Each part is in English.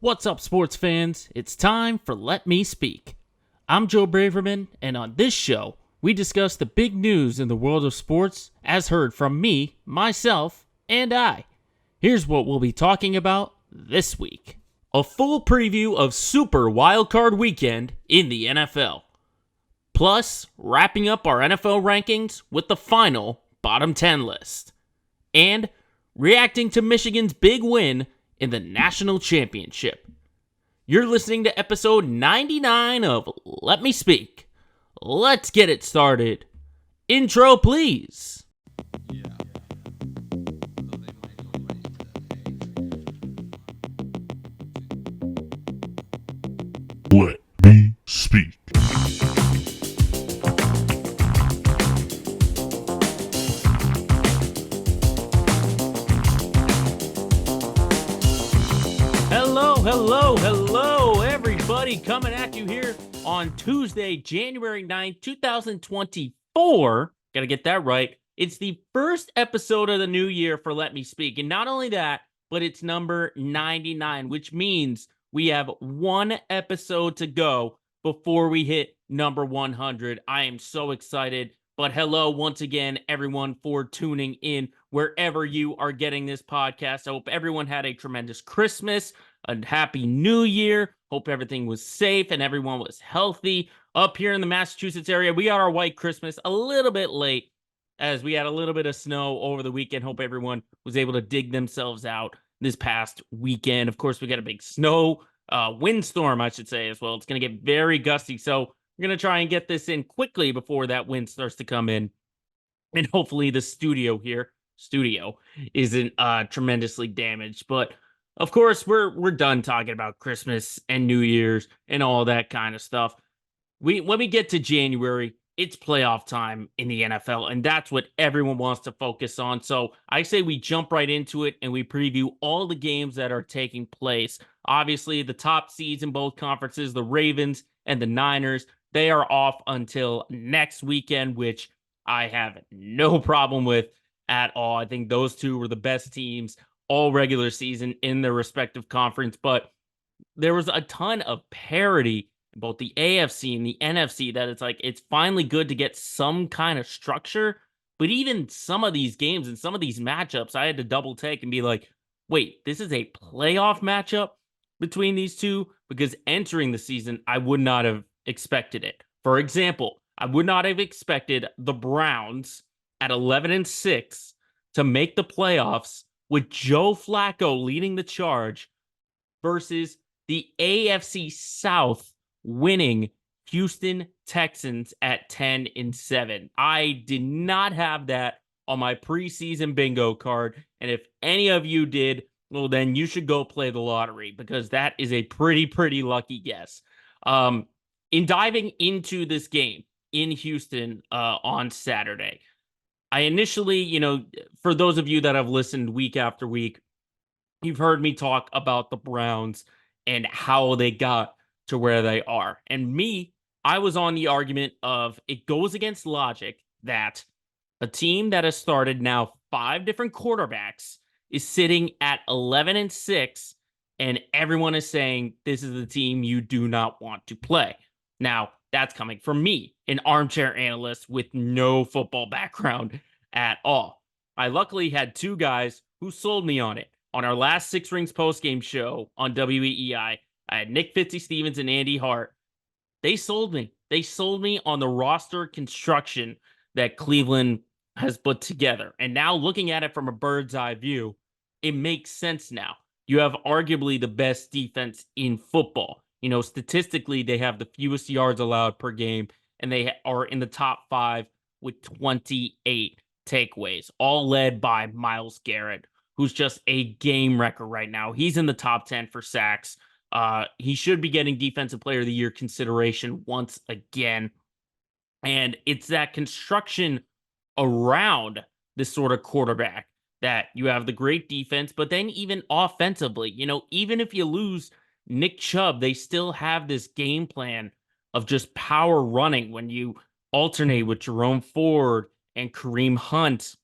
What's up, sports fans? It's time for Let Me Speak. I'm Joe Braverman, and on this show, we discuss the big news in the world of sports as heard from me, myself, and I. Here's what we'll be talking about this week. A full preview of Super Wildcard Weekend in the NFL. Plus, wrapping up our NFL rankings with the final bottom 10 list. And reacting to Michigan's big win in the national championship. You're listening to episode 99 of Let Me Speak. Let's get it started. Intro, please. Let me speak. Hello, everybody, coming at you here on Tuesday, January 9th, 2024. Gotta get that right. It's the first episode of the new year for Let Me Speak. And not only that, but it's number 99, which means we have one episode to go before we hit number 100. I am so excited. But hello once again, everyone, for tuning in wherever you are getting this podcast. I hope everyone had a tremendous Christmas, a happy new year. Hope everything was safe and everyone was healthy. Up here in the Massachusetts area, we got our white Christmas a little bit late as we had a little bit of snow over the weekend. Hope everyone was able to dig themselves out this past weekend. Of course, we got a big windstorm, I should say, as well. It's going to get very gusty. So we're going to try and get this in quickly before that wind starts to come in. And hopefully the studio isn't tremendously damaged. But of course, we're done talking about Christmas and New Year's and all that kind of stuff. When we get to January, it's playoff time in the NFL, and that's what everyone wants to focus on. So I say we jump right into it and we preview all the games that are taking place. Obviously, the top seeds in both conferences, the Ravens and the Niners, they are off until next weekend, which I have no problem with at all. I think those two were the best teams all regular season in their respective conference, but there was a ton of parity in both the AFC and the NFC that it's finally good to get some kind of structure. But even some of these games and some of these matchups, I had to double take and be like, wait, this is a playoff matchup between these two? Because entering the season, I would not have expected it. For example, I would not have expected the Browns at 11-6 to make the playoffs with Joe Flacco leading the charge versus the AFC South winning Houston Texans at 10-7. I did not have that on my preseason bingo card. And if any of you did, well, then you should go play the lottery because that is a pretty lucky guess. In diving into this game in Houston on Saturday, I initially, for those of you that have listened week after week, you've heard me talk about the Browns and how they got to where they are. And me, I was on the argument of it goes against logic that a team that has started now 5 different quarterbacks is sitting at 11-6, and everyone is saying this is the team you do not want to play. Now, that's coming from me, an armchair analyst with no football background at all. I luckily had 2 guys who sold me on it. On our last Six Rings postgame show on WEEI, I had Nick Fitzy-Stevens and Andy Hart. They sold me. They sold me on the roster construction that Cleveland has put together. And now looking at it from a bird's eye view, it makes sense now. You have arguably the best defense in football. Statistically, they have the fewest yards allowed per game, and they are in the top 5 with 28 takeaways, all led by Myles Garrett, who's just a game wrecker right now. He's in the top 10 for sacks. He should be getting Defensive Player of the Year consideration once again. And it's that construction around this sort of quarterback that you have the great defense, but then even offensively, even if you lose Nick Chubb, they still have this game plan of just power running when you alternate with Jerome Ford and Kareem Hunt.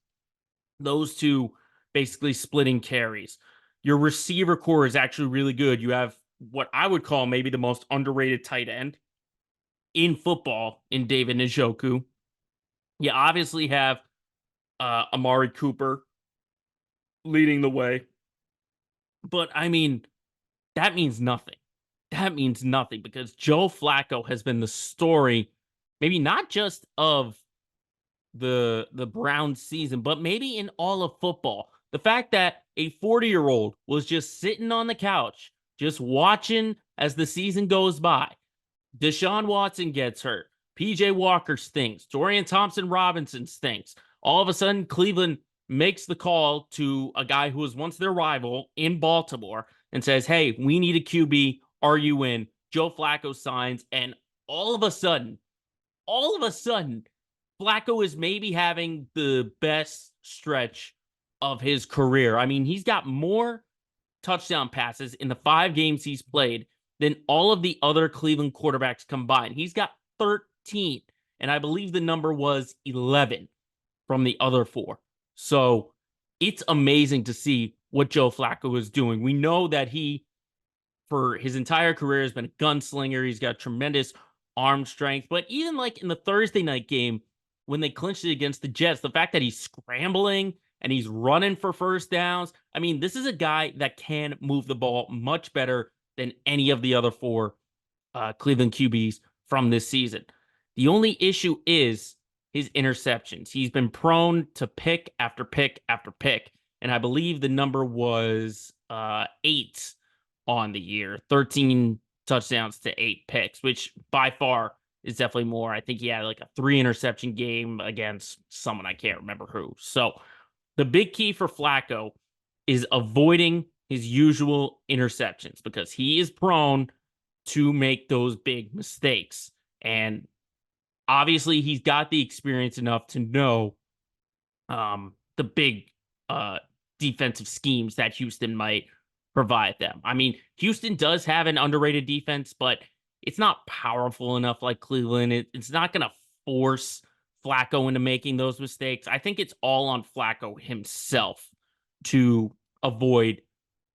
Those two basically splitting carries. Your receiver core is actually really good. You have what I would call maybe the most underrated tight end in football in David Njoku. You obviously have Amari Cooper leading the way, but I mean, that means nothing. That means nothing because Joe Flacco has been the story, maybe not just of the Browns season, but maybe in all of football. The fact that a 40-year-old was just sitting on the couch, just watching as the season goes by. Deshaun Watson gets hurt. PJ Walker stinks. Dorian Thompson Robinson stinks. All of a sudden, Cleveland makes the call to a guy who was once their rival in Baltimore and says, hey, we need a QB. Are you in? Joe Flacco signs. And all of a sudden, Flacco is maybe having the best stretch of his career. I mean, he's got more touchdown passes in the 5 games he's played than all of the other Cleveland quarterbacks combined. He's got 13, and I believe the number was 11 from the other 4. So it's amazing to see what Joe Flacco is doing. We know that he, for his entire career, has been a gunslinger. He's got tremendous arm strength. But even like in the Thursday night game, when they clinched it against the Jets, the fact that he's scrambling and he's running for first downs. I mean, this is a guy that can move the ball much better than any of the other 4 Cleveland QBs from this season. The only issue is his interceptions. He's been prone to pick after pick after pick. And I believe the number was 8 on the year, 13 touchdowns to 8 picks, which by far is definitely more. I think he had like a 3 interception game against someone, I can't remember who. So the big key for Flacco is avoiding his usual interceptions because he is prone to make those big mistakes. And obviously he's got the experience enough to know the big defensive schemes that Houston might provide them. I mean, Houston does have an underrated defense, but it's not powerful enough like Cleveland. It's not going to force Flacco into making those mistakes. I think it's all on Flacco himself to avoid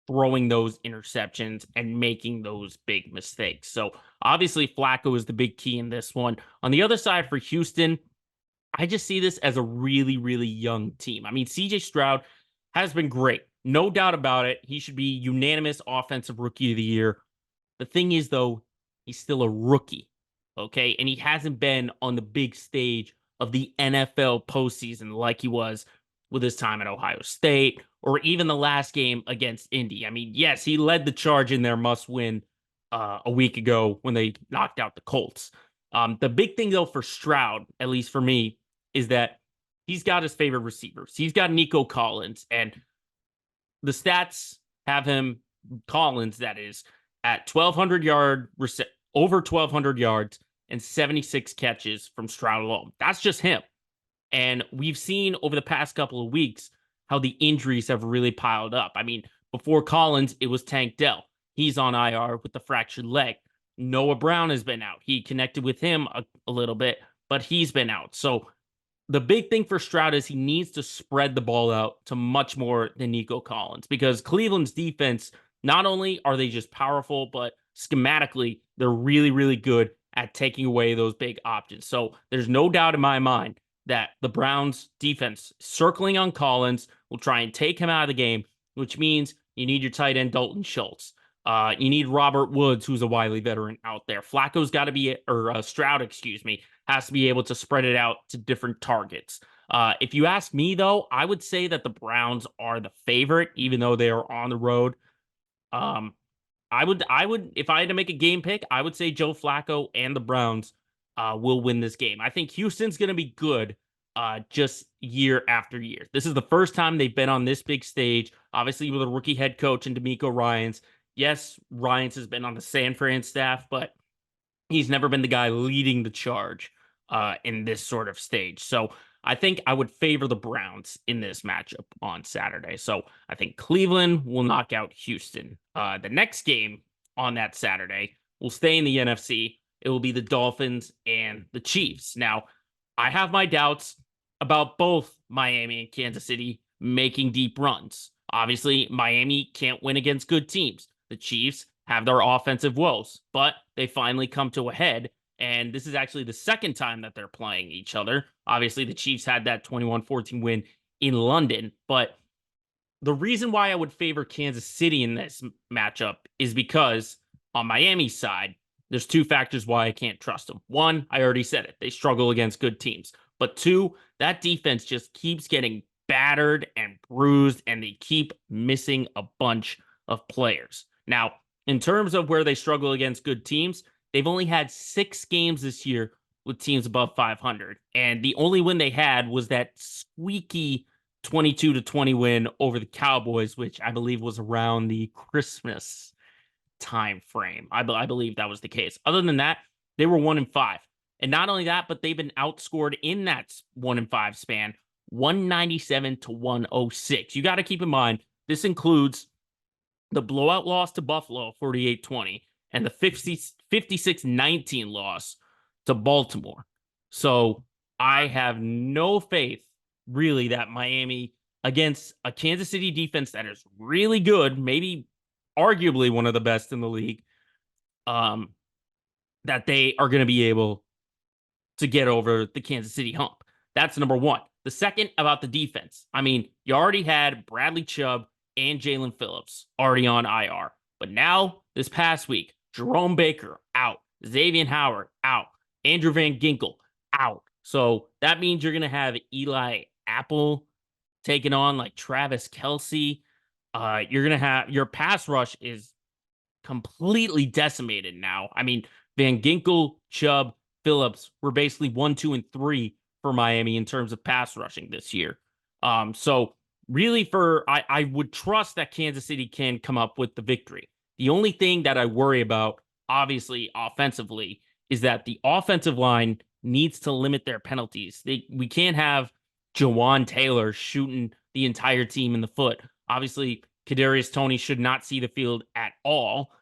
throwing those interceptions and making those big mistakes. So obviously Flacco is the big key in this one. On the other side for Houston, I just see this as a really, really young team. I mean, CJ Stroud has been great. No doubt about it. He should be unanimous offensive rookie of the year. The thing is, though, he's still a rookie, okay? And he hasn't been on the big stage of the NFL postseason like he was with his time at Ohio State or even the last game against Indy. I mean, yes, he led the charge in their must-win a week ago when they knocked out the Colts. The big thing, though, for Stroud, at least for me, is that he's got his favorite receivers. He's got Nico Collins, and the stats have him, Collins, that is, at 1,200 over 1,200 yards and 76 catches from Stroud alone. That's just him. And we've seen over the past couple of weeks how the injuries have really piled up. I mean, before Collins, it was Tank Dell. He's on IR with the fractured leg. Noah Brown has been out. He connected with him a little bit, but he's been out. So the big thing for Stroud is he needs to spread the ball out to much more than Nico Collins because Cleveland's defense, not only are they just powerful, but schematically, they're really, really good at taking away those big options. So there's no doubt in my mind that the Browns defense circling on Collins will try and take him out of the game, which means you need your tight end Dalton Schultz. You need Robert Woods, who's a wily veteran out there. Flacco's got to be, or Stroud, excuse me, has to be able to spread it out to different targets. If you ask me, though, I would say that the Browns are the favorite, even though they are on the road. I would, if I had to make a game pick, I would say Joe Flacco and the Browns will win this game. I think Houston's going to be good just year after year. This is the first time they've been on this big stage, obviously with a rookie head coach and D'Amico Ryans. Yes, Ryans has been on the San Fran staff, but he's never been the guy leading the charge in this sort of stage. So I think I would favor the Browns in this matchup on Saturday. So I think Cleveland will knock out Houston. The next game on that Saturday will stay in the NFC. It will be the Dolphins and the Chiefs. Now, I have my doubts about both Miami and Kansas City making deep runs. Obviously, Miami can't win against good teams. The Chiefs have their offensive woes, but they finally come to a head. And this is actually the second time that they're playing each other. Obviously, the Chiefs had that 21-14 win in London, but the reason why I would favor Kansas City in this matchup is because on Miami's side, there's two factors why I can't trust them. One, I already said it. They struggle against good teams. But two, that defense just keeps getting battered and bruised, and they keep missing a bunch of players. Now, in terms of where they struggle against good teams, they've only had 6 games this year with teams above 500. And the only win they had was that squeaky 22-20 win over the Cowboys, which I believe was around the Christmas time frame. I believe that was the case. Other than that, they were 1-5. And not only that, but they've been outscored in that 1-5 span, 197-106. You got to keep in mind, this includes the blowout loss to Buffalo, 48-20, and the 56-19 loss to Baltimore. So I have no faith, really, that Miami, against a Kansas City defense that is really good, maybe arguably one of the best in the league, that they are going to be able to get over the Kansas City hump. That's number one. The second, about the defense. I mean, you already had Bradley Chubb and Jalen Phillips already on IR. But now, this past week, Jerome Baker out, Xavier Howard out, Andrew Van Ginkel out. So that means you're going to have Eli Apple taking on like Travis Kelce. You're going to have your pass rush is completely decimated now. I mean, Van Ginkel, Chubb, Phillips were basically 1, 2, and 3 for Miami in terms of pass rushing this year. So really, I would trust that Kansas City can come up with the victory. The only thing that I worry about, obviously, offensively, is that the offensive line needs to limit their penalties. We can't have Jawan Taylor shooting the entire team in the foot. Obviously, Kadarius Toney should not see the field at all.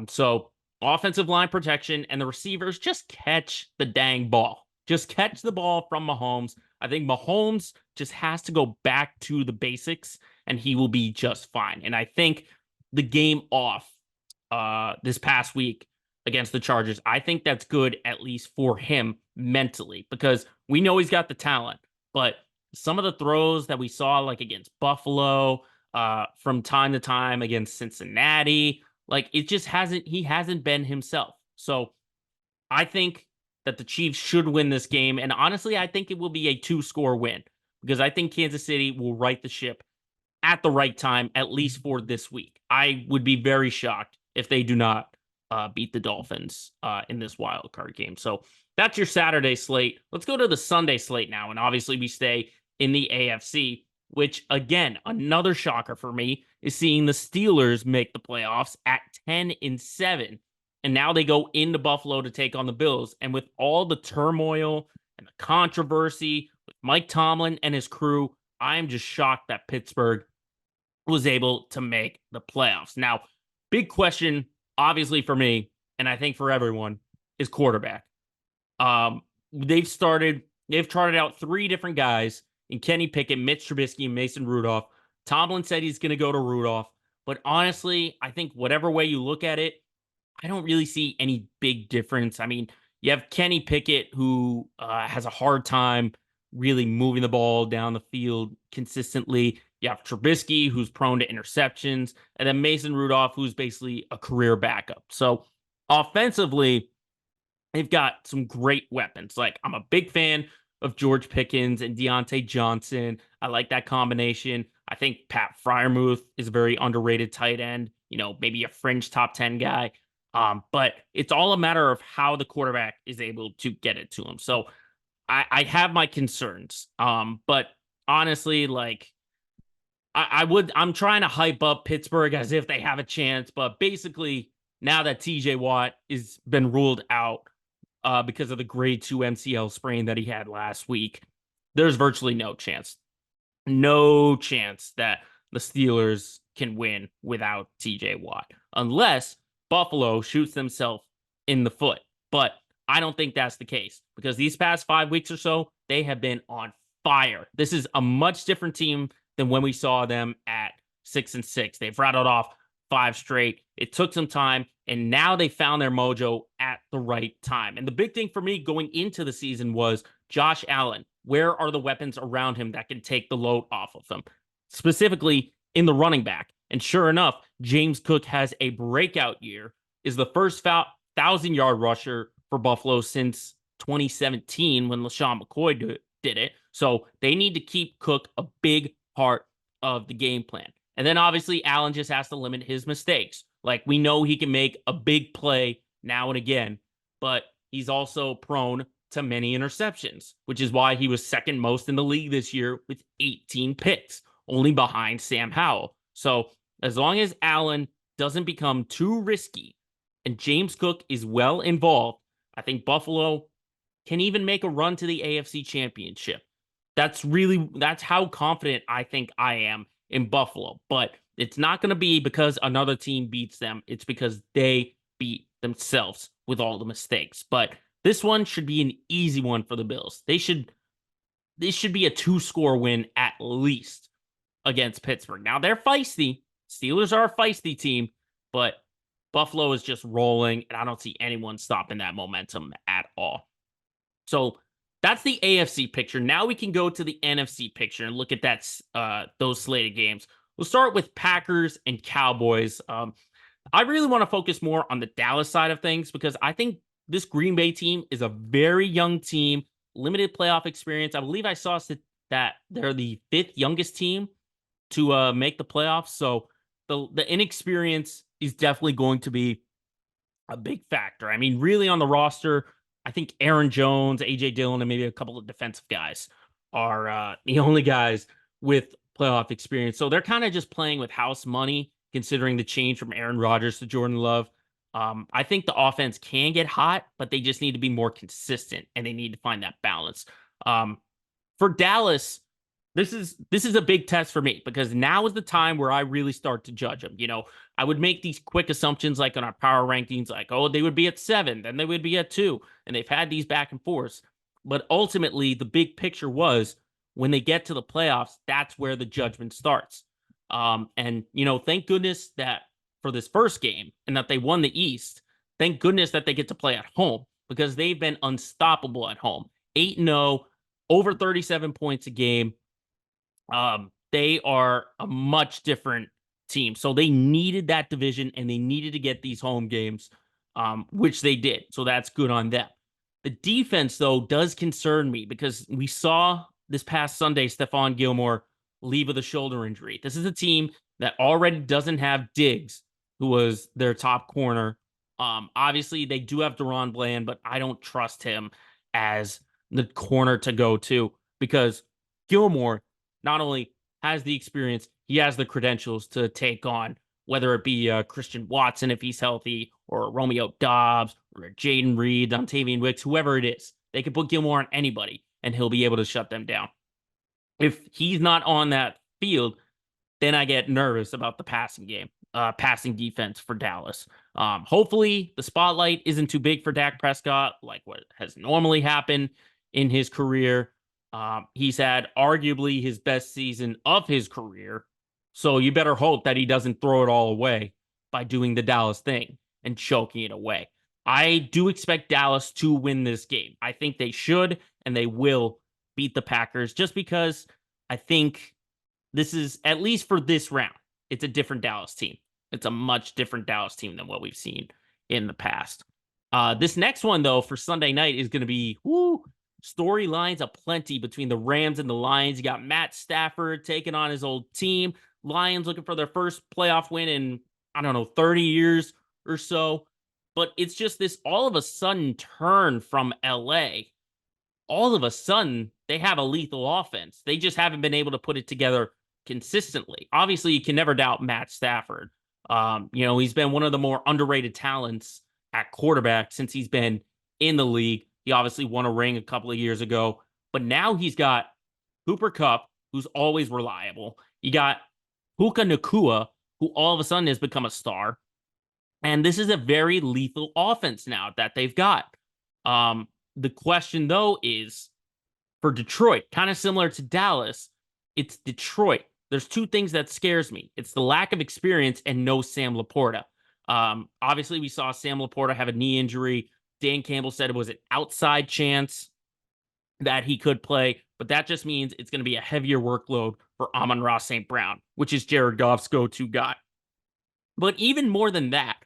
So offensive line protection, and the receivers just catch the dang ball. Just catch the ball from Mahomes. I think Mahomes just has to go back to the basics, and he will be just fine. And I think the game off this past week against the Chargers, I think that's good, at least for him mentally, because we know he's got the talent. But some of the throws that we saw, like against Buffalo, from time to time against Cincinnati, like he hasn't been himself. So I think that the Chiefs should win this game. And honestly, I think it will be a 2-score win, because I think Kansas City will right the ship at the right time, at least for this week. I would be very shocked if they do not beat the Dolphins in this wild card game. So that's your Saturday slate. Let's go to the Sunday slate now. And obviously we stay in the AFC, which, again, another shocker for me is seeing the Steelers make the playoffs at 10-7. And now they go into Buffalo to take on the Bills. And with all the turmoil and the controversy with Mike Tomlin and his crew, I'm just shocked that Pittsburgh was able to make the playoffs. Now, big question, obviously, for me, and I think for everyone, is quarterback. They've trotted out 3 different guys in Kenny Pickett, Mitch Trubisky, and Mason Rudolph. Tomlin said he's going to go to Rudolph. But honestly, I think whatever way you look at it, I don't really see any big difference. I mean, you have Kenny Pickett, who has a hard time really moving the ball down the field consistently. You have Trubisky, who's prone to interceptions, and then Mason Rudolph, who's basically a career backup. So offensively, they've got some great weapons. Like, I'm a big fan of George Pickens and Deontay Johnson. I like that combination. I think Pat Freiermuth is a very underrated tight end, maybe a fringe top 10 guy. But it's all a matter of how the quarterback is able to get it to him. So I have my concerns. But honestly, like, I'm trying to hype up Pittsburgh as if they have a chance. But basically, now that TJ Watt has been ruled out because of the grade 2 MCL sprain that he had last week, there's virtually no chance. No chance that the Steelers can win without TJ Watt, unless Buffalo shoots themselves in the foot. But I don't think that's the case, because these past 5 weeks or so, they have been on fire. This is a much different team than when we saw them at 6-6. They've rattled off 5 straight. It took some time, and now they found their mojo at the right time. And the big thing for me going into the season was Josh Allen. Where are the weapons around him that can take the load off of him? Specifically in the running back. And sure enough, James Cook has a breakout year, is the first 1,000-yard rusher for Buffalo since 2017 when LaShawn McCoy did it. So they need to keep Cook a big part of the game plan. And then obviously Allen just has to limit his mistakes. Like, we know he can make a big play now and again, but he's also prone to many interceptions, which is why he was second most in the league this year with 18 picks, only behind Sam Howell. So as long as Allen doesn't become too risky and James Cook is well involved, I think Buffalo can even make a run to the AFC Championship. That's how confident I think I am in Buffalo. But it's not going to be because another team beats them. It's because they beat themselves with all the mistakes. But this one should be an easy one for the Bills. This should be a 2-score win at least against Pittsburgh. Now, they're feisty. Steelers are a feisty team, but Buffalo is just rolling, and I don't see anyone stopping that momentum at all. So that's the AFC picture. Now we can go to the NFC picture and look at those slated games. We'll start with Packers and Cowboys. I really want to focus more on the Dallas side of things because I think this Green Bay team is a very young team, limited playoff experience. I believe I saw that they're the 5th youngest team to make the playoffs. So the inexperience is definitely going to be a big factor. I mean, really on the roster, I think Aaron Jones, A.J. Dillon, and maybe a couple of defensive guys are the only guys with playoff experience. So they're kind of just playing with house money, considering the change from Aaron Rodgers to Jordan Love. I think the offense can get hot, but they just need to be more consistent, and they need to find that balance. For Dallas, this is a big test for me because now is the time where I really start to judge them. You know, I would make these quick assumptions like on our power rankings, like, oh, they would be at 7, then they would be at 2, and they've had these back and forths. But ultimately, the big picture was when they get to the playoffs, that's where the judgment starts. And, you know, thank goodness that for this first game and that they won the East, thank goodness that they get to play at home because they've been unstoppable at home. 8-0, over 37 points a game. They are a much different team. So they needed that division and they needed to get these home games, which they did. So that's good on them. The defense, though, does concern me because we saw this past Sunday Stephon Gilmore leave with a shoulder injury. This is a team that already doesn't have Diggs, who was their top corner. Obviously, they do have Deron Bland, but I don't trust him as the corner to go to because Gilmore not only has the experience, he has the credentials to take on whether it be Christian Watson if he's healthy, or Romeo Doubs, or Jaden Reed, Dontavian Wicks, whoever it is. They can put Gilmore on anybody, and he'll be able to shut them down. If he's not on that field, then I get nervous about the passing game, passing defense for Dallas. Hopefully, the spotlight isn't too big for Dak Prescott, like what has normally happened in his career. He's had arguably his best season of his career. So you better hope that he doesn't throw it all away by doing the Dallas thing and choking it away. I do expect Dallas to win this game. I think they should, and they will beat the Packers just because I think this is, at least for this round, it's a different Dallas team. It's a much different Dallas team than what we've seen in the past. This next one, though, for Sunday night is going to be storylines aplenty between the Rams and the Lions. You got Matt Stafford taking on his old team. Lions looking for their first playoff win in, 30 years or so. But it's just this all of a sudden turn from LA. All of a sudden, they have a lethal offense. They just haven't been able to put it together consistently. Obviously, you can never doubt Matt Stafford. He's been one of the more underrated talents at quarterback since he's been in the league. He obviously won a ring a couple of years ago, but now he's got Cooper Kupp, who's always reliable. You got Puka Nacua, who all of a sudden has become a star. And this is a very lethal offense now that they've got. The question, though, is for Detroit, kind of similar to Dallas, it's Detroit. there's two things that scares me. It's the lack of experience and no Sam Laporta. Obviously, we saw Sam Laporta have a knee injury. Dan Campbell said it was an outside chance that he could play, but that just means it's going to be a heavier workload for Amon-Ra St. Brown, which is Jared Goff's go-to guy. But even more than that,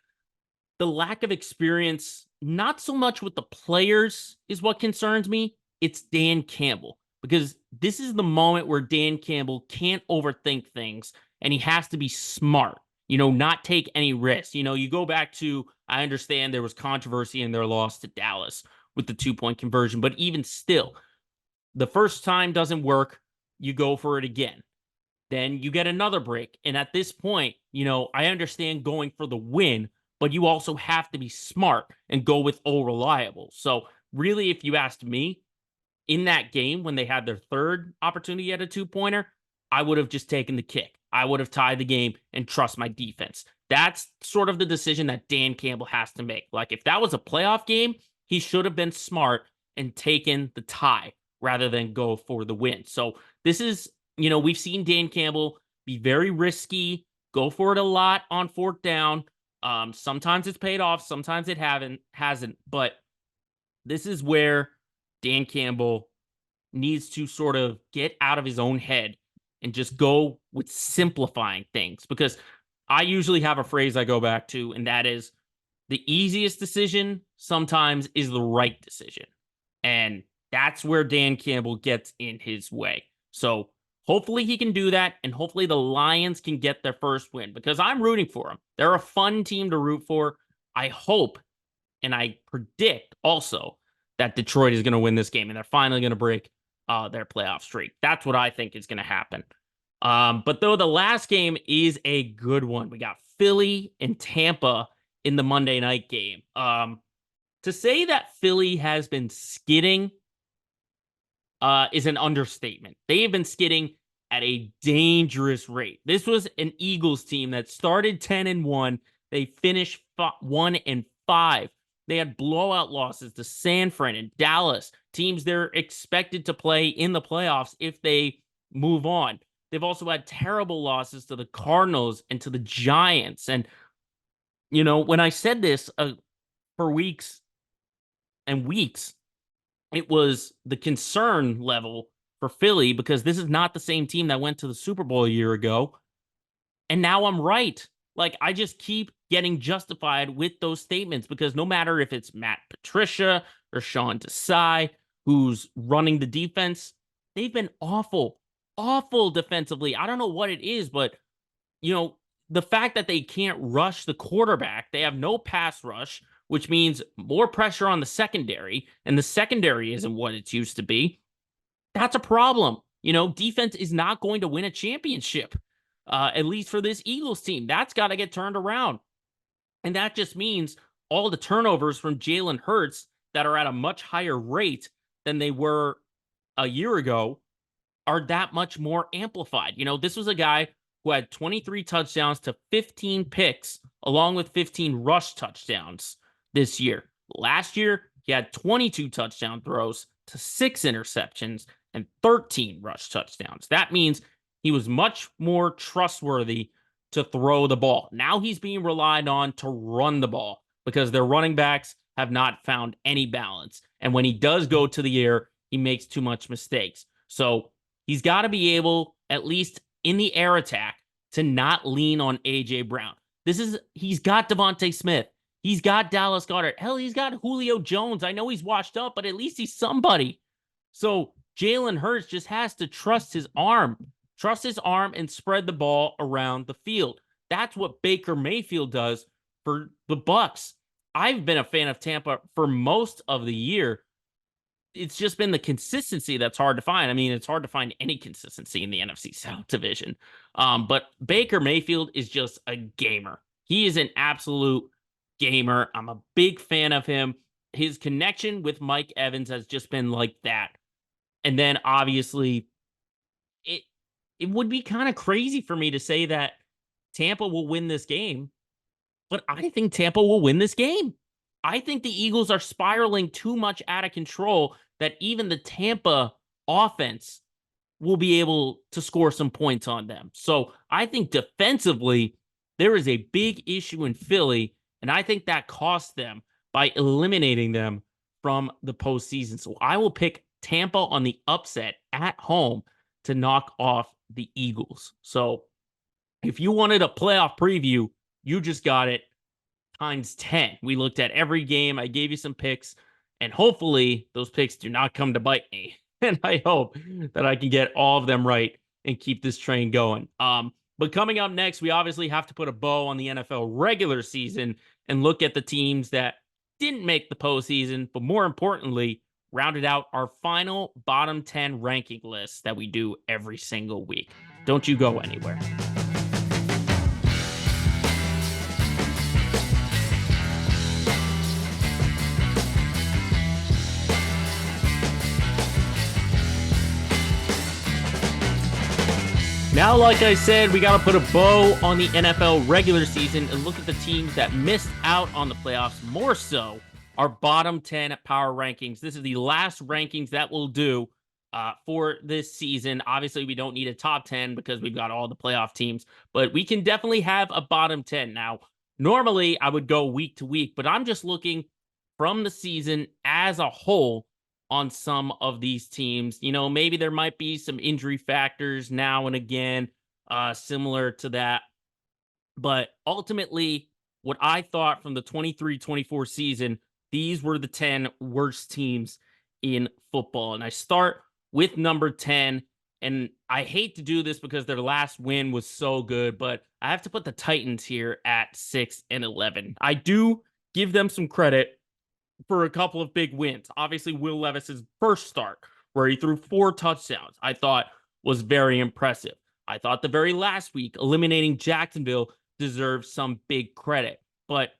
the lack of experience, not so much with the players is what concerns me. It's Dan Campbell, because this is the moment where Dan Campbell can't overthink things and he has to be smart, not take any risks. You go back to, I understand there was controversy in their loss to Dallas with the 2-point conversion, but even still, the first time doesn't work, you go for it again. Then you get another break. And at this point, I understand going for the win, but you also have to be smart and go with all reliable. So really, if you asked me, in that game when they had their third opportunity at a 2-pointer, I would have just taken the kick. I would have tied the game and trust my defense. That's sort of the decision that Dan Campbell has to make. Like, if that was a playoff game, he should have been smart and taken the tie rather than go for the win. So this is, we've seen Dan Campbell be very risky, go for it a lot on 4th down. Sometimes it's paid off, sometimes it hasn't. But this is where Dan Campbell needs to sort of get out of his own head and just go with simplifying things. Because I usually have a phrase I go back to, and that is, the easiest decision sometimes is the right decision. And that's where Dan Campbell gets in his way. So hopefully he can do that, and hopefully the Lions can get their first win, because I'm rooting for them. They're a fun team to root for. I hope, and I predict also, that Detroit is going to win this game, and they're finally going to break their playoff streak. That's what I think is going to happen. But though the last game is a good one, we got Philly and Tampa in the Monday night game. To say that Philly has been skidding is an understatement. They have been skidding at a dangerous rate. This was an Eagles team that started 10-1. They finished 1-5. They had blowout losses to San Fran and Dallas, teams they're expected to play in the playoffs if they move on. They've also had terrible losses to the Cardinals and to the Giants. And, when I said this for weeks and weeks, it was the concern level for Philly, because this is not the same team that went to the Super Bowl a year ago. And now I'm right. Like, I just keep getting justified with those statements, because no matter if it's Matt Patricia or Sean Desai who's running the defense, they've been awful defensively. I don't know what it is, but, the fact that they can't rush the quarterback, they have no pass rush, which means more pressure on the secondary, and the secondary isn't what it used to be. That's a problem. Defense is not going to win a championship, at least for this Eagles team. That's got to get turned around. And that just means all the turnovers from Jalen Hurts that are at a much higher rate than they were a year ago are that much more amplified. This was a guy who had 23 touchdowns to 15 picks, along with 15 rush touchdowns this year. Last year, he had 22 touchdown throws to 6 interceptions and 13 rush touchdowns. That means he was much more trustworthy to throw the ball. Now he's being relied on to run the ball, because their running backs have not found any balance. And when he does go to the air, he makes too much mistakes. So he's got to be able, at least in the air attack, to not lean on A.J. Brown. He's got Devontae Smith. He's got Dallas Goedert. Hell, he's got Julio Jones. I know he's washed up, but at least he's somebody. So Jalen Hurts just has to trust his arm and spread the ball around the field. That's what Baker Mayfield does for the Bucs. I've been a fan of Tampa for most of the year. It's just been the consistency that's hard to find. I mean, it's hard to find any consistency in the NFC South division. But Baker Mayfield is just a gamer. He is an absolute gamer. I'm a big fan of him. His connection with Mike Evans has just been like that. And then obviously it would be kind of crazy for me to say that Tampa will win this game, but I think Tampa will win this game. I think the Eagles are spiraling too much out of control that even the Tampa offense will be able to score some points on them. So I think defensively, there is a big issue in Philly, and I think that cost them by eliminating them from the postseason. So I will pick Tampa on the upset at home to knock off the Eagles. So if you wanted a playoff preview, you just got it times 10. We looked at every game. I gave you some picks, and hopefully those picks do not come to bite me. And I hope that I can get all of them right and keep this train going. But coming up next, we obviously have to put a bow on the NFL regular season and look at the teams that didn't make the postseason, but more importantly, rounded out our final bottom 10 ranking list that we do every single week. Don't you go anywhere. Now, like I said, we got to put a bow on the NFL regular season and look at the teams that missed out on the playoffs, more so our bottom 10 power rankings. This is the last rankings that we'll do for this season. Obviously, we don't need a top 10 because we've got all the playoff teams, but we can definitely have a bottom 10. Now, normally I would go week to week, but I'm just looking from the season as a whole on some of these teams. You know, maybe there might be some injury factors now and again, similar to that. But ultimately, what I thought from the 23-24 season, these were the 10 worst teams in football. And I start with number 10. And I hate to do this because their last win was so good, but I have to put the Titans here at 6-11. I do give them some credit for a couple of big wins. Obviously, Will Levis's first start, where he threw 4 touchdowns, I thought was very impressive. I thought the very last week, eliminating Jacksonville, deserves some big credit. But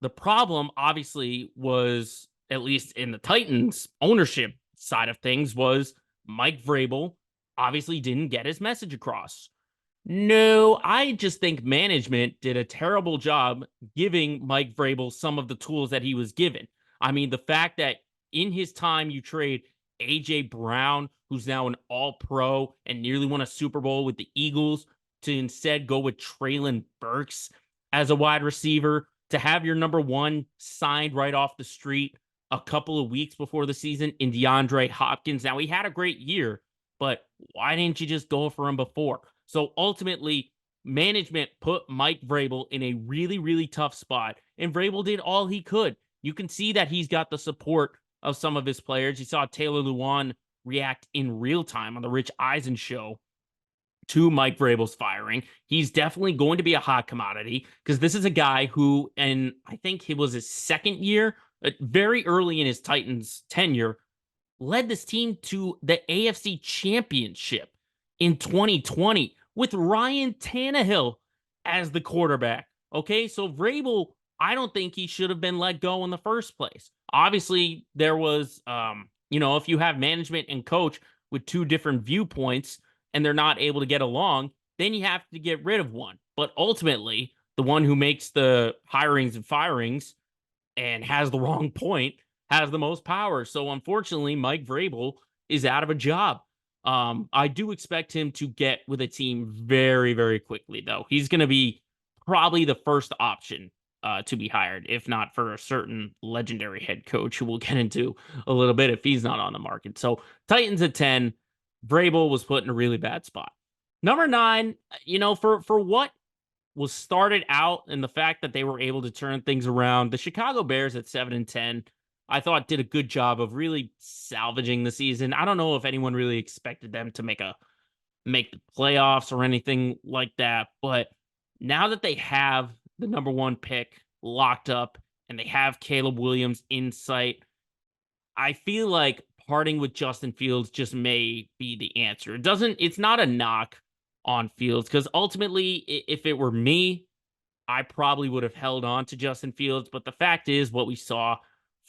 the problem, obviously, was, at least in the Titans' ownership side of things, was Mike Vrabel obviously didn't get his message across. No, I just think management did a terrible job giving Mike Vrabel some of the tools that he was given. I mean, the fact that in his time you trade A.J. Brown, who's now an all-pro and nearly won a Super Bowl with the Eagles, to instead go with Treylon Burks as a wide receiver, to have your number one signed right off the street a couple of weeks before the season in DeAndre Hopkins. Now, he had a great year, but why didn't you just go for him before? So ultimately, management put Mike Vrabel in a really, really tough spot, and Vrabel did all he could. You can see that he's got the support of some of his players. You saw Taylor Lewan react in real time on the Rich Eisen show to Mike Vrabel's firing. He's definitely going to be a hot commodity because this is a guy who, and I think it was his second year, very early in his Titans tenure, led this team to the AFC Championship in 2020 with Ryan Tannehill as the quarterback. Okay, so Vrabel, I don't think he should have been let go in the first place. Obviously, there was, if you have management and coach with two different viewpoints and they're not able to get along, then you have to get rid of one. But ultimately, the one who makes the hirings and firings and has the wrong point has the most power. So unfortunately, Mike Vrabel is out of a job. I do expect him to get with a team very, very quickly, though. He's going to be probably the first option to be hired, if not for a certain legendary head coach who we'll get into a little bit if he's not on the market. So Titans at 10, Vrabel was put in a really bad spot. Number 9, for what was started out and the fact that they were able to turn things around, the Chicago Bears at 7-10, I thought did a good job of really salvaging the season. I don't know if anyone really expected them to make the playoffs or anything like that, but now that they have the number 1 pick locked up and they have Caleb Williams in sight, I feel like parting with Justin Fields just may be the answer. It's not a knock on Fields because ultimately, if it were me, I probably would have held on to Justin Fields. But the fact is, what we saw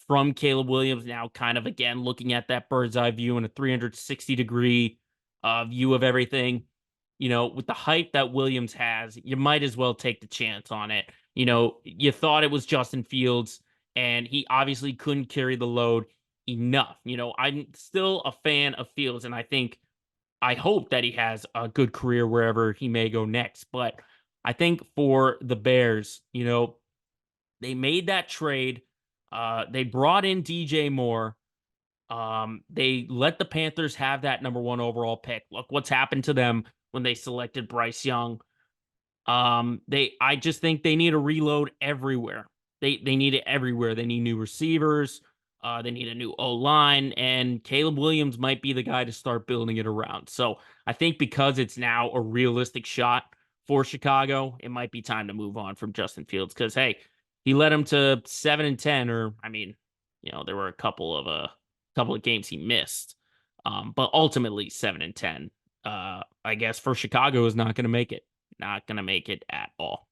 from Caleb Williams, now kind of again looking at that bird's eye view and a 360-degree view of everything, with the hype that Williams has, you might as well take the chance on it. You thought it was Justin Fields, and he obviously couldn't carry the load enough. I'm still a fan of Fields, and I think I hope that he has a good career wherever he may go next. But I think for the Bears, they made that trade. They brought in DJ Moore. They let the Panthers have that number one overall pick. Look what's happened to them when they selected Bryce Young. I just think they need a reload everywhere. They need it everywhere. They need new receivers. They need a new O line, and Caleb Williams might be the guy to start building it around. So I think because it's now a realistic shot for Chicago, it might be time to move on from Justin Fields. Because hey, he led them to 7-10, or I mean, there were a couple of games he missed, but ultimately 7-10. I guess for Chicago is not going to make it. Not going to make it at all.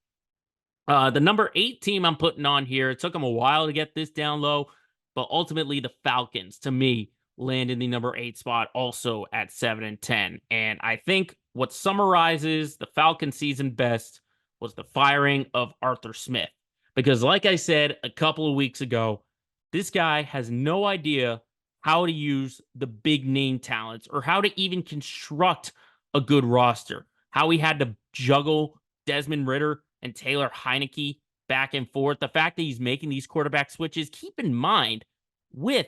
The number 8 team I'm putting on here, it took them a while to get this down low, but ultimately the Falcons, to me, land in the number 8 spot also at 7-10. And I think what summarizes the Falcon season best was the firing of Arthur Smith. Because like I said a couple of weeks ago, this guy has no idea how to use the big name talents or how to even construct a good roster. How he had to juggle Desmond Ridder and Taylor Heineke back and forth. The fact that he's making these quarterback switches, keep in mind, with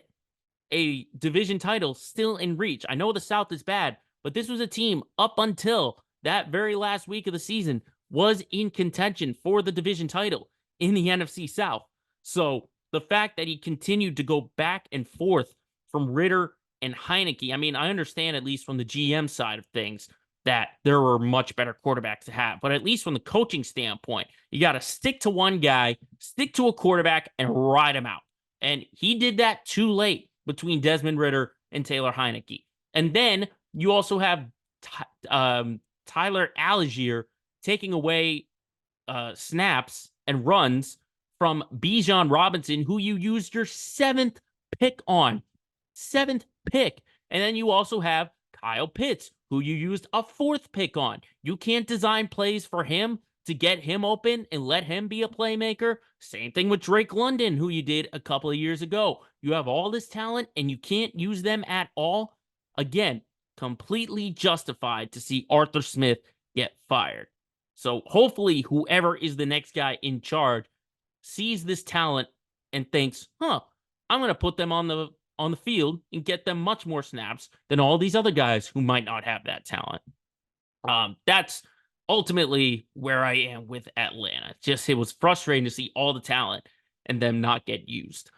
a division title still in reach. I know the South is bad, but this was a team up until that very last week of the season was in contention for the division title in the NFC South. So the fact that he continued to go back and forth from Ridder and Heineke, I mean, I understand at least from the GM side of things that there were much better quarterbacks to have. But at least from the coaching standpoint, you got to stick to one guy, stick to a quarterback, and ride him out. And he did that too late between Desmond Ridder and Taylor Heineke. And then you also have Tyler Algier taking away snaps and runs from Bijan Robinson, who you used your 7th pick on. 7th pick. And then you also have Kyle Pitts, who you used a 4th pick on. You can't design plays for him to get him open and let him be a playmaker. Same thing with Drake London, who you did a couple of years ago. You have all this talent and you can't use them at all. Again, completely justified to see Arthur Smith get fired. So hopefully whoever is the next guy in charge sees this talent and thinks, I'm going to put them on the field and get them much more snaps than all these other guys who might not have that talent. That's ultimately where I am with Atlanta. It was frustrating to see all the talent and them not get used.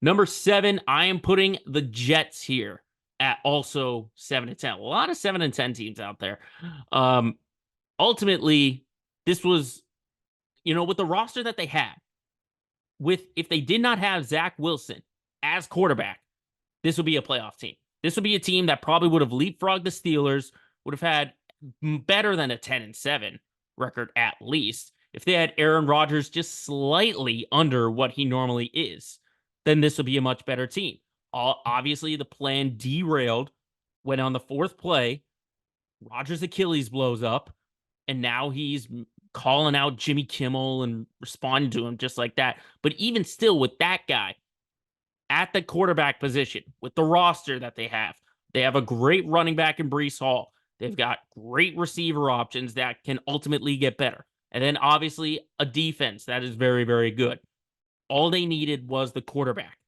Number 7, I am putting the Jets here at also 7-10. A lot of 7-10 teams out there. Ultimately, this was, with the roster that they had, if they did not have Zach Wilson as quarterback, this would be a playoff team. This would be a team that probably would have leapfrogged the Steelers, would have had better than a 10-7 record at least. If they had Aaron Rodgers just slightly under what he normally is, then this would be a much better team. Obviously, the plan derailed when on the 4th play, Rodgers' Achilles blows up, and now he's calling out Jimmy Kimmel and responding to him just like that. But even still, with that guy at the quarterback position, with the roster that they have a great running back in Breece Hall. They've got great receiver options that can ultimately get better. And then obviously a defense that is very, very good. All they needed was the quarterback.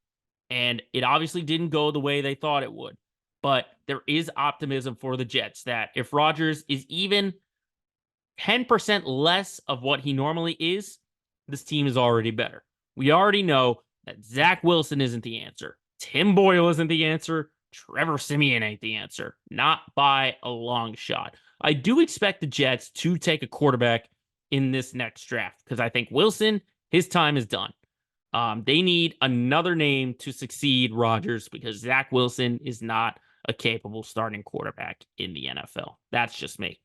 And it obviously didn't go the way they thought it would. But there is optimism for the Jets that if Rodgers is even 10% less of what he normally is, this team is already better. We already know that Zach Wilson isn't the answer. Tim Boyle isn't the answer. Trevor Siemian ain't the answer. Not by a long shot. I do expect the Jets to take a quarterback in this next draft because I think Wilson, his time is done. They need another name to succeed Rodgers because Zach Wilson is not a capable starting quarterback in the NFL. That's just me.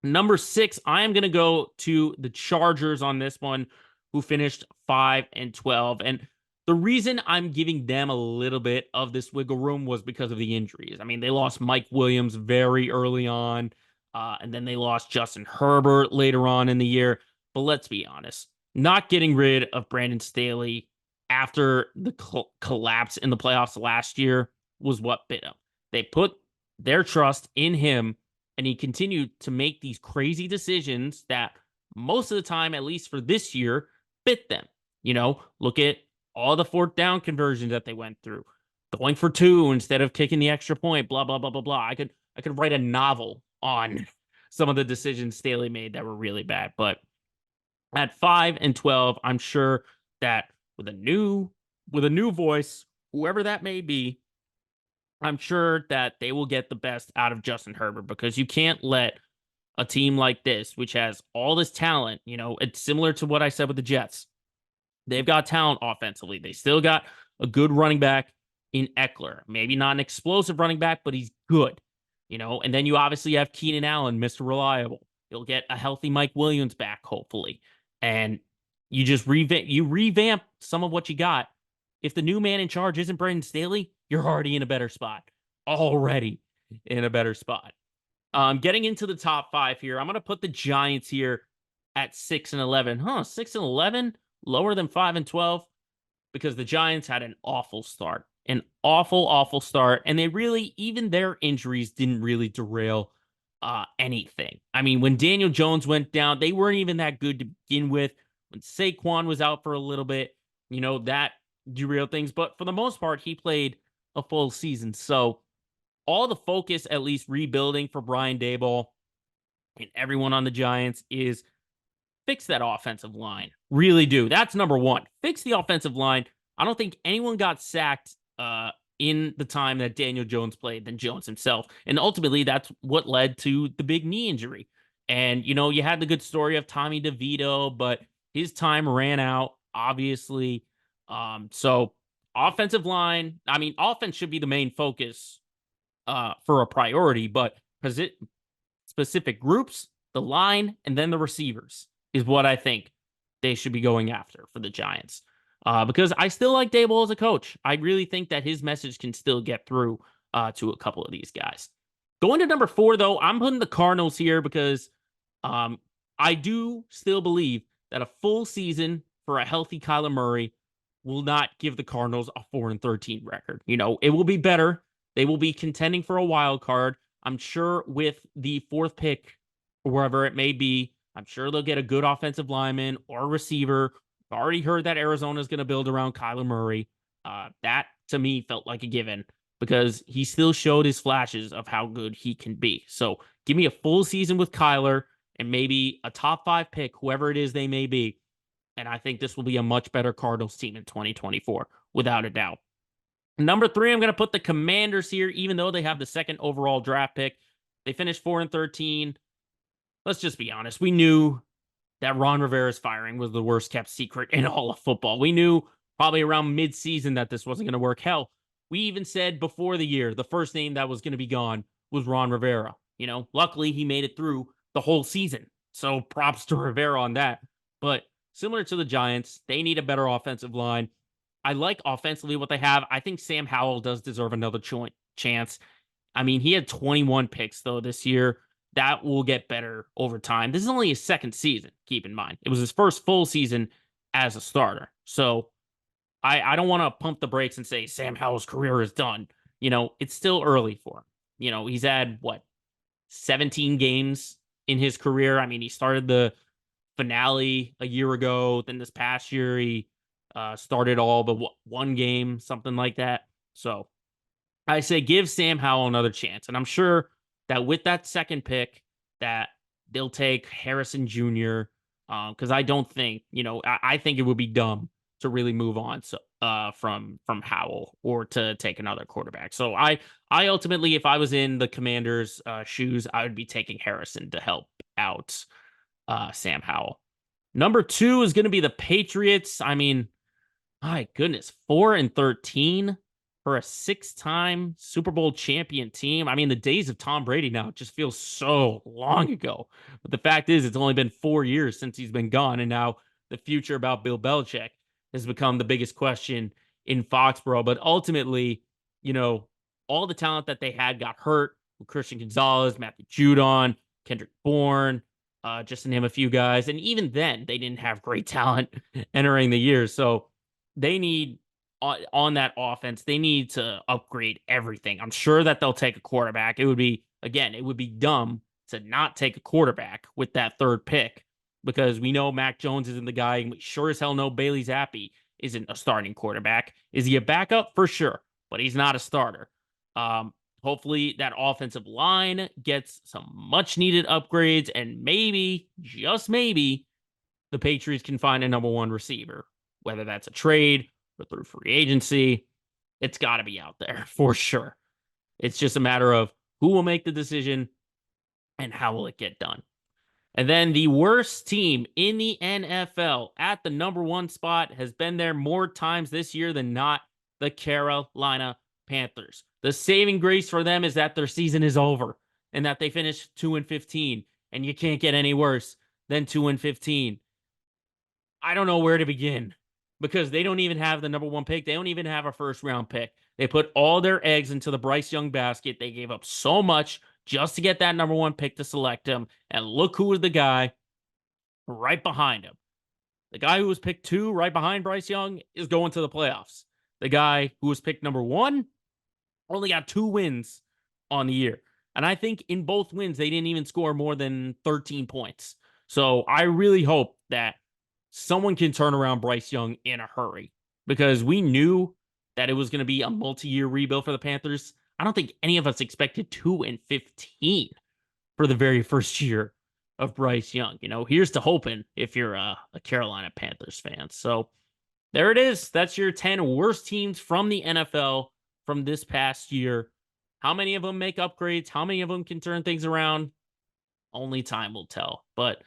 Number 6, I am going to go to the Chargers on this one, who finished 5-12. And the reason I'm giving them a little bit of this wiggle room was because of the injuries. I mean, they lost Mike Williams very early on, and then they lost Justin Herbert later on in the year. But let's be honest, not getting rid of Brandon Staley after the collapse in the playoffs last year was what bit them. They put their trust in him, and he continued to make these crazy decisions that most of the time, at least for this year, fit them. Look at all the fourth down conversions that they went through, going for two instead of kicking the extra point, blah, blah, blah, blah, blah. I could write a novel on some of the decisions Staley made that were really bad. But at 5-12, I'm sure that with a new voice, whoever that may be, I'm sure that they will get the best out of Justin Herbert, because you can't let a team like this, which has all this talent, it's similar to what I said with the Jets. They've got talent offensively. They still got a good running back in Eckler. Maybe not an explosive running back, but he's good. And then you obviously have Keenan Allen, Mr. Reliable. You'll get a healthy Mike Williams back, hopefully. And you just revamp some of what you got. If the new man in charge isn't Brandon Staley, you're already in a better spot. Already in a better spot. Getting into the top 5 here, I'm going to put the Giants here at 6-11. 6-11? Lower than 5-12? Because the Giants had an awful start. An awful, awful start. And they really, even their injuries didn't really derail anything. I mean, when Daniel Jones went down, they weren't even that good to begin with. When Saquon was out for a little bit, that derailed things. But for the most part, he played a full season. So all the focus, at least rebuilding for Brian Daboll and everyone on the Giants, is fix that offensive line. Really do. That's number one. Fix the offensive line. I don't think anyone got sacked in the time that Daniel Jones played than Jones himself. And ultimately, that's what led to the big knee injury. And, you had the good story of Tommy DeVito, but his time ran out, obviously. So offensive line, I mean, offense should be the main focus for a priority, but specific groups, the line, and then the receivers is what I think they should be going after for the Giants. Because I still like Daboll as a coach. I really think that his message can still get through to a couple of these guys. Going to number 4, though, I'm putting the Cardinals here because I do still believe that a full season for a healthy Kyler Murray will not give the Cardinals a 4-13 record. It will be better. They will be contending for a wild card. I'm sure with the 4th pick, or wherever it may be, I'm sure they'll get a good offensive lineman or receiver. I've already heard that Arizona is going to build around Kyler Murray. That, to me, felt like a given because he still showed his flashes of how good he can be. So give me a full season with Kyler and maybe a top 5 pick, whoever it is they may be. And I think this will be a much better Cardinals team in 2024, without a doubt. Number 3, I'm going to put the Commanders here, even though they have the 2nd overall draft pick. They finished 4-13. Let's just be honest. We knew that Ron Rivera's firing was the worst kept secret in all of football. We knew probably around mid-season that this wasn't going to work. Hell, we even said before the year, the first name that was going to be gone was Ron Rivera. Luckily he made it through the whole season. So props to Rivera on that. But similar to the Giants, they need a better offensive line. I like offensively what they have. I think Sam Howell does deserve another chance. I mean, he had 21 picks, though, this year. That will get better over time. This is only his 2nd season, keep in mind. It was his first full season as a starter. So I don't want to pump the brakes and say Sam Howell's career is done. It's still early for him. He's had, 17 games in his career. I mean, he started the finale a year ago. Then this past year, he started all but one game, something like that. So I say give Sam Howell another chance. And I'm sure that with that 2nd pick that they'll take Harrison Jr. Because I don't think, I think it would be dumb to really move on from Howell or to take another quarterback. So I ultimately, if I was in the Commanders' shoes, I would be taking Harrison to help out Sam Howell. Number 2 is going to be the Patriots. I mean, my goodness, 4-13 for a 6-time Super Bowl champion team. I mean, the days of Tom Brady now just feels so long ago. But the fact is, it's only been 4 years since he's been gone. And now the future about Bill Belichick has become the biggest question in Foxborough. But ultimately, all the talent that they had got hurt with Christian Gonzalez, Matthew Judon, Kendrick Bourne, just to name a few guys. And even then, they didn't have great talent entering the year. So they need on that offense. They need to upgrade everything. I'm sure that they'll take a quarterback. It would be, again, it would be dumb to not take a quarterback with that third pick because we know Mac Jones isn't the guy. And we sure as hell know Bailey Zappi isn't a starting quarterback. Is he a backup? For sure, but he's not a starter. Hopefully that offensive line gets some much needed upgrades, and maybe, just maybe, the Patriots can find a number one receiver, whether that's a trade or through free agency. It's got to be out there for sure. It's just a matter of who will make the decision and how will it get done. And then the worst team in the NFL at the number one spot has been there more times this year than not, the Carolina Panthers. The saving grace for them is that their season is over and that they finished 2-15, and you can't get any worse than 2-15. I don't know where to begin because they don't even have the number one pick. They don't even have a first round pick. They put all their eggs into the Bryce Young basket. They gave up so much just to get that number one pick to select him. And look who was the guy right behind him. The guy who was picked 2 right behind Bryce Young is going to the playoffs. The guy who was picked number 1 only got 2 wins on the year. And I think in both wins, they didn't even score more than 13 points. So I really hope that someone can turn around Bryce Young in a hurry because we knew that it was going to be a multi-year rebuild for the Panthers. I don't think any of us expected 2-15 for the very first year of Bryce Young. You know, here's to hoping if you're a Carolina Panthers fan. So there it is. That's your 10 worst teams from the NFL from this past year. How many of them make upgrades? How many of them can turn things around? Only time will tell. But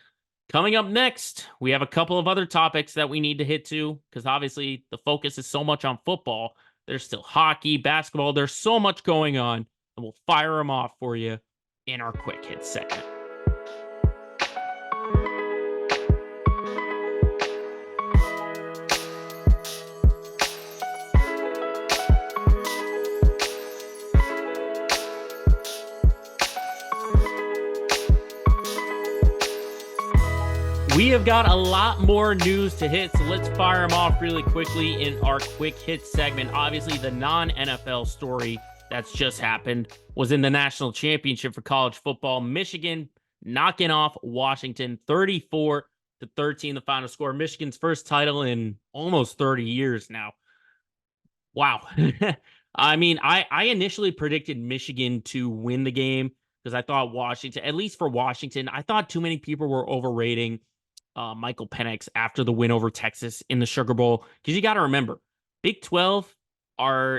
coming up next, we have a couple of other topics that we need to hit to because obviously the focus is so much on football. There's still hockey, basketball. There's so much going on, and we'll fire them off for you in our quick hit segment. We have got a lot more news to hit, so let's fire them off really quickly in our quick hit segment. Obviously, the non-NFL story that's just happened was in the national championship for college football. Michigan knocking off Washington 34-13, the final score. Michigan's first title in almost 30 years now. Wow. I mean, I initially predicted Michigan to win the game because I thought Washington, at least for Washington, I thought too many people were overrating Michael Penix after the win over Texas in the Sugar Bowl. Because you got to remember, Big 12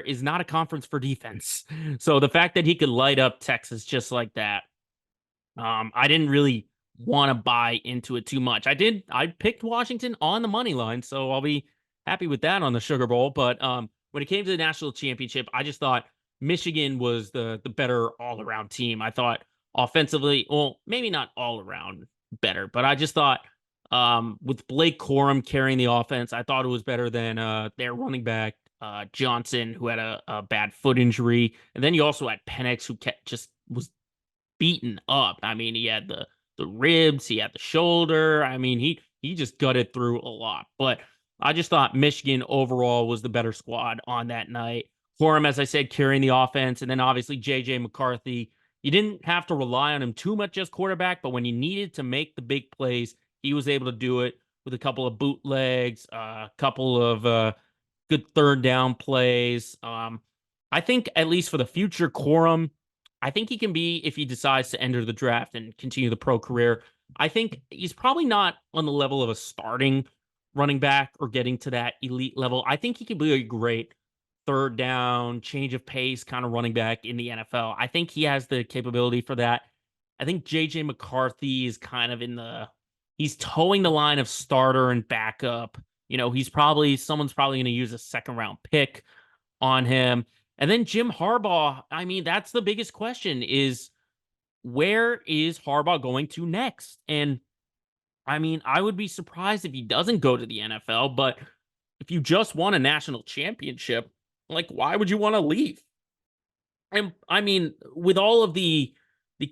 is not a conference for defense. So the fact that he could light up Texas just like that, I didn't really want to buy into it too much. I picked Washington on the money line, so I'll be happy with that on the Sugar Bowl. But when it came to the national championship, I just thought Michigan was the better all-around team. I thought offensively, well, maybe not all-around better, but I just thought with Blake Corum carrying the offense, I thought it was better than their running back, Johnson, who had a bad foot injury. And then you also had Penix, who just was beaten up. I mean, he had the ribs, he had the shoulder. I mean, he just gutted through a lot. But I just thought Michigan overall was the better squad on that night. Corum, as I said, carrying the offense. And then obviously J.J. McCarthy. You didn't have to rely on him too much as quarterback, but when you needed to make the big plays, he was able to do it with a couple of bootlegs, a couple of good third down plays. I think at least for the future, Corum, I think he can be, if he decides to enter the draft and continue the pro career, I think he's probably not on the level of a starting running back or getting to that elite level. I think he could be a great third down, change of pace kind of running back in the NFL. I think he has the capability for that. I think J.J. McCarthy is kind of he's towing the line of starter and backup. You know, someone's probably going to use a second round pick on him. And then Jim Harbaugh, I mean, that's the biggest question is where is Harbaugh going to next? And I mean, I would be surprised if he doesn't go to the NFL, but if you just won a national championship, like, why would you want to leave? And I mean, with all of the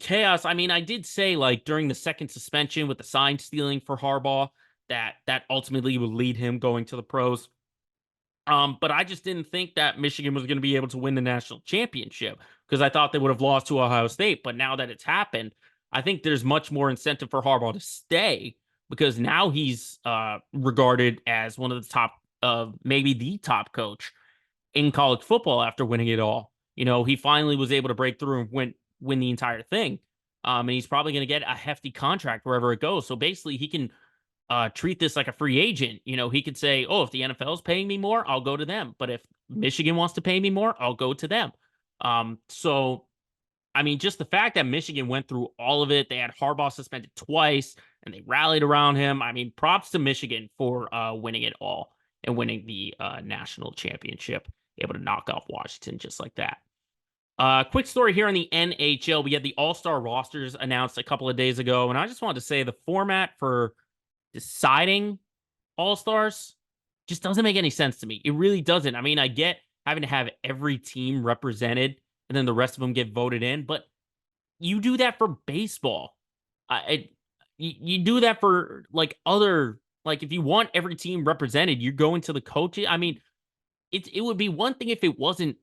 chaos, I mean, I did say, like, during the second suspension with the sign stealing for Harbaugh, that ultimately would lead him going to the pros. But I just didn't think that Michigan was going to be able to win the national championship because I thought they would have lost to Ohio State. But now that it's happened, I think there's much more incentive for Harbaugh to stay because now he's regarded as one of the top, maybe the top coach in college football after winning it all. He finally was able to break through and win the entire thing. And he's probably going to get a hefty contract wherever it goes. So basically, he can treat this like a free agent. He could say, "Oh, if the NFL is paying me more, I'll go to them. But if Michigan wants to pay me more, I'll go to them." So I mean, just the fact that Michigan went through all of it, they had Harbaugh suspended twice, and they rallied around him. I mean, props to Michigan for winning it all and winning the national championship, able to knock off Washington just like that. Quick story here on the NHL. We had the All-Star rosters announced a couple of days ago, and I just wanted to say the format for deciding All-Stars just doesn't make any sense to me. It really doesn't. I mean, I get having to have every team represented and then the rest of them get voted in, but you do that for baseball. You do that for like other, like if you want every team represented, you're going to the coaches. I mean, it would be one thing if it wasn't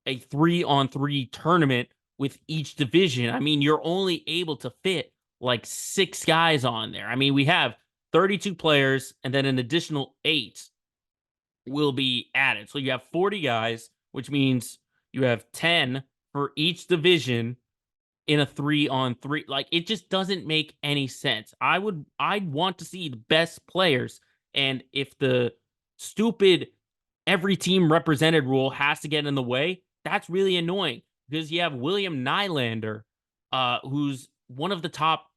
a 3-on-3 tournament with each division. I mean, you're only able to fit like 6 guys on there. I mean, we have 32 players and then an additional 8 will be added. So you have 40 guys, which means you have 10 for each division in a 3-on-3. Like it just doesn't make any sense. I'd want to see the best players. And if the stupid every team represented rule has to get in the way, that's really annoying because you have William Nylander, who's one of the top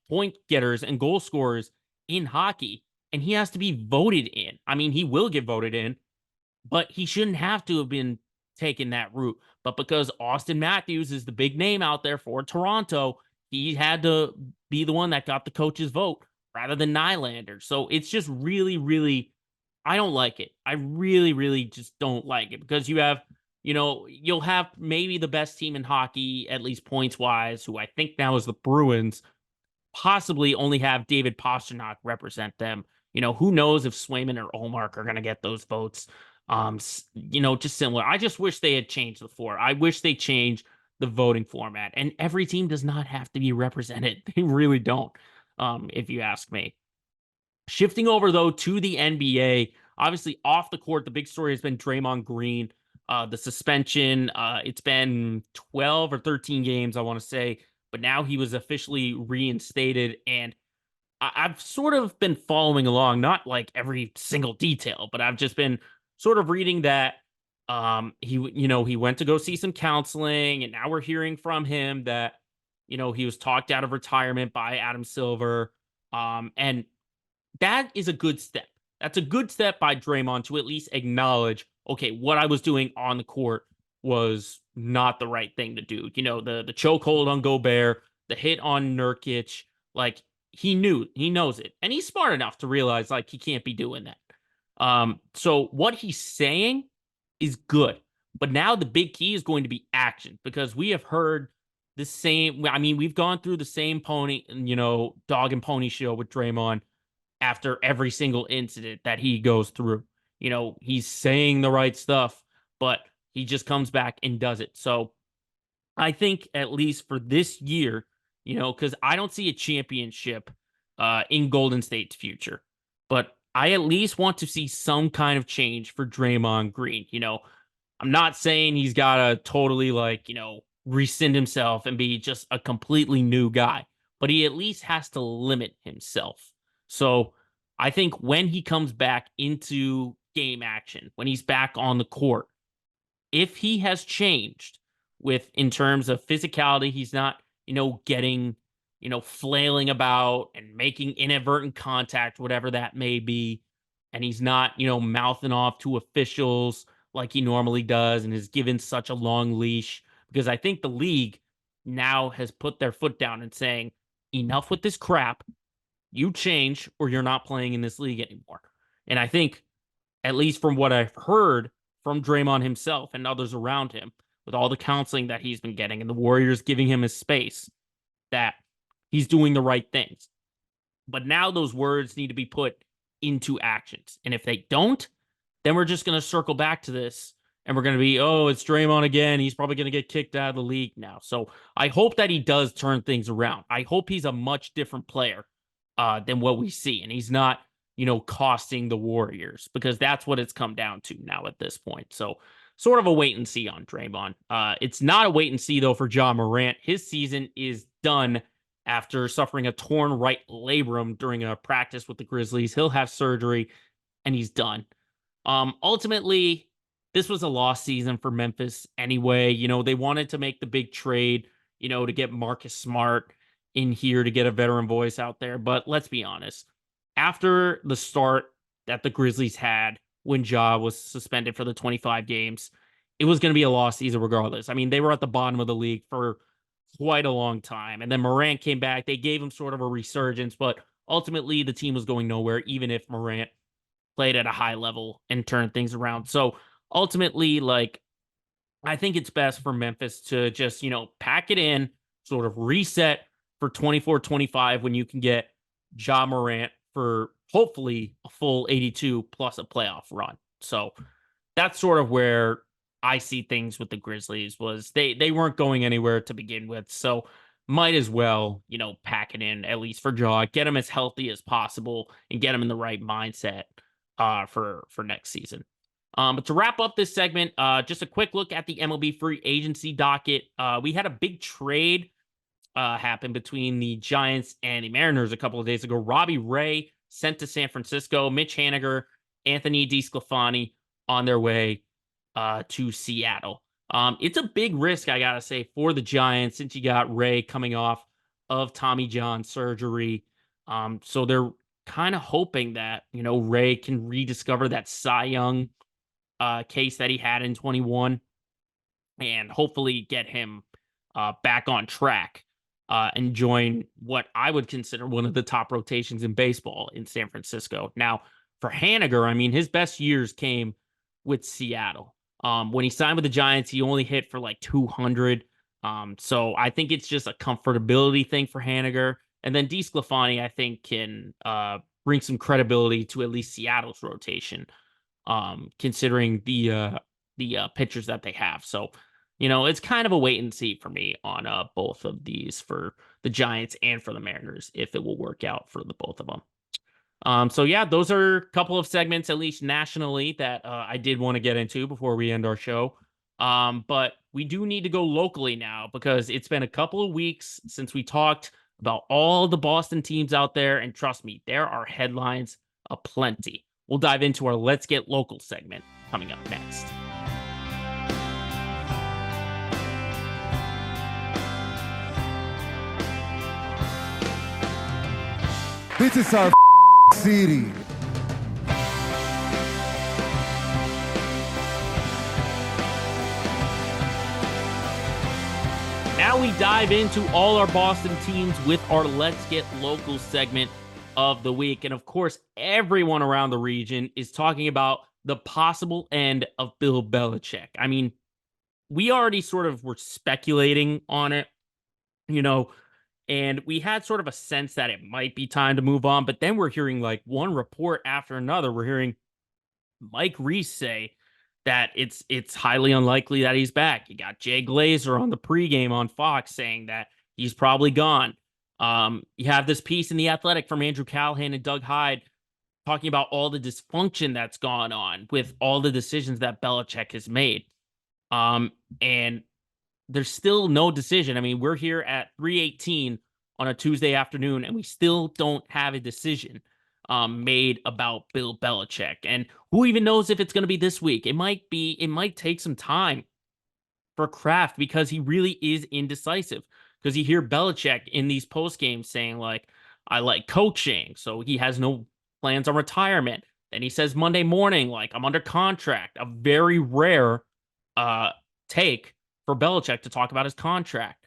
point getters and goal scorers in hockey, and he has to be voted in. I mean, he will get voted in, but he shouldn't have to have been taken that route. But because Austin Matthews is the big name out there for Toronto, he had to be the one that got the coach's vote rather than Nylander. So it's just really, really, I don't like it. I really, really just don't like it because you'll have maybe the best team in hockey, at least points wise, who I think now is the Bruins, possibly only have David Pastrnak represent them. Who knows if Swayman or Olmark are going to get those votes. Just similar. I just wish they had changed the four. I wish they changed the voting format. And every team does not have to be represented. They really don't, if you ask me. Shifting over, though, to the NBA, obviously off the court, the big story has been Draymond Green, the suspension. It's been 12 or 13 games, I want to say, but now he was officially reinstated. And I've sort of been following along, not like every single detail, but I've just been sort of reading that he went to go see some counseling, and now we're hearing from him that he was talked out of retirement by Adam Silver. And that is a good step. That's a good step by Draymond to at least acknowledge, okay, what I was doing on the court was not the right thing to do. The chokehold on Gobert, the hit on Nurkic, like he knows it. And he's smart enough to realize like he can't be doing that. So what he's saying is good. But now the big key is going to be action because we have heard the same. I mean, we've gone through the same dog and pony show with Draymond after every single incident that he goes through. He's saying the right stuff, but he just comes back and does it. So I think at least for this year, because I don't see a championship in Golden State's future, but I at least want to see some kind of change for Draymond Green. I'm not saying he's got to totally rescind himself and be just a completely new guy, but he at least has to limit himself. So I think when he comes back into game action, when he's back on the court, if he has changed in terms of physicality, he's not, getting, flailing about and making inadvertent contact, whatever that may be. And he's not, mouthing off to officials like he normally does and is given such a long leash, because I think the league now has put their foot down and saying, enough with this crap. You change or you're not playing in this league anymore. And I think, at least from what I've heard from Draymond himself and others around him, with all the counseling that he's been getting and the Warriors giving him his space, that he's doing the right things. But now those words need to be put into actions. And if they don't, then we're just going to circle back to this and we're going to be, oh, it's Draymond again. He's probably going to get kicked out of the league now. So I hope that he does turn things around. I hope he's a much different player than what we see. And he's not, costing the Warriors, because that's what it's come down to now at this point. So sort of a wait and see on Draymond. It's not a wait and see, though, for Ja Morant. His season is done after suffering a torn right labrum during a practice with the Grizzlies. He'll have surgery and he's done. Ultimately, this was a lost season for Memphis anyway. They wanted to make the big trade, to get Marcus Smart in here to get a veteran voice out there. But let's be honest, after the start that the Grizzlies had when Ja was suspended for the 25 games, it was going to be a lost season regardless. I mean, they were at the bottom of the league for quite a long time. And then Morant came back. They gave him sort of a resurgence, but ultimately the team was going nowhere, even if Morant played at a high level and turned things around. So ultimately, I think it's best for Memphis to just, pack it in, sort of reset for 24-25 when you can get Ja Morant for hopefully a full 82 plus a playoff run. So that's sort of where I see things with the Grizzlies. Was they weren't going anywhere to begin with. So might as well, pack it in at least for Ja, get him as healthy as possible and get him in the right mindset for next season. But to wrap up this segment, just a quick look at the MLB free agency docket. We had a big trade happen between the Giants and the Mariners a couple of days ago. Robbie Ray sent to San Francisco, Mitch Haniger, Anthony DeSclafani on their way to Seattle. It's a big risk, I gotta say, for the Giants, since you got Ray coming off of Tommy John surgery. So they're kind of hoping that, Ray can rediscover that Cy Young case that he had in 21 and hopefully get him back on track and join what I would consider one of the top rotations in baseball in San Francisco. Now, for Haniger, I mean, his best years came with Seattle. When he signed with the Giants, he only hit for like 200. So I think it's just a comfortability thing for Haniger. And then DeSclafani, I think, can bring some credibility to at least Seattle's rotation, considering the pitchers that they have. So, it's kind of a wait and see for me on both of these, for the Giants and for the Mariners, if it will work out for the both of them. So yeah, those are a couple of segments, at least nationally, that I did want to get into before we end our show. But we do need to go locally now, because it's been a couple of weeks since we talked about all the Boston teams out there. And trust me, there are headlines aplenty. We'll dive into our Let's Get Local segment coming up next. This is our city. Now we dive into all our Boston teams with our Let's Get Local segment of the week. And of course, everyone around the region is talking about the possible end of Bill Belichick. I mean, we already sort of were speculating on it, and we had sort of a sense that it might be time to move on. But then we're hearing like one report after another. We're hearing Mike Reese say that it's highly unlikely that he's back. You got Jay Glazer on the pregame on Fox saying that he's probably gone. You have this piece in The Athletic from Andrew Callahan and Doug Hyde talking about all the dysfunction that's gone on with all the decisions that Belichick has made. And there's still no decision. I mean, we're here at 3:18 on a Tuesday afternoon, and we still don't have a decision made about Bill Belichick. And who even knows if it's going to be this week? It might take some time for Kraft, because he really is indecisive. Because you hear Belichick in these post games saying, like, I like coaching, so he has no plans on retirement. Then he says Monday morning, like, I'm under contract. A very rare take for Belichick to talk about his contract.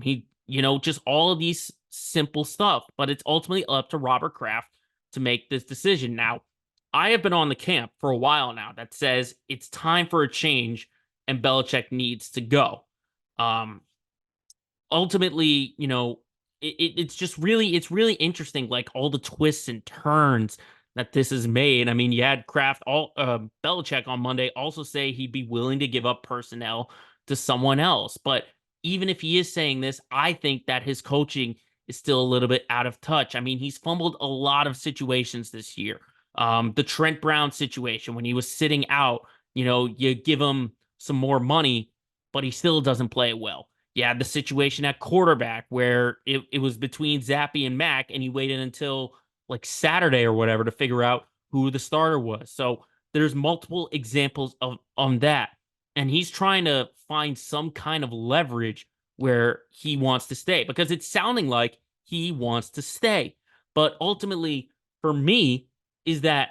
He, just all of these simple stuff, but it's ultimately up to Robert Kraft to make this decision. Now, I have been on the camp for a while now that says it's time for a change and Belichick needs to go. Ultimately, it's really interesting, like all the twists and turns that this is made. I mean, you had Belichick on Monday also say he'd be willing to give up personnel to someone else. But even if he is saying this, I think that his coaching is still a little bit out of touch. I mean, he's fumbled a lot of situations this year. The Trent Brown situation when he was sitting out, you give him some more money, but he still doesn't play well. You had the situation at quarterback where it was between Zappy and Mack, and he waited until like Saturday or whatever to figure out who the starter was. So there's multiple examples of on that. And he's trying to find some kind of leverage where he wants to stay because it's sounding like he wants to stay. But ultimately, for me, is that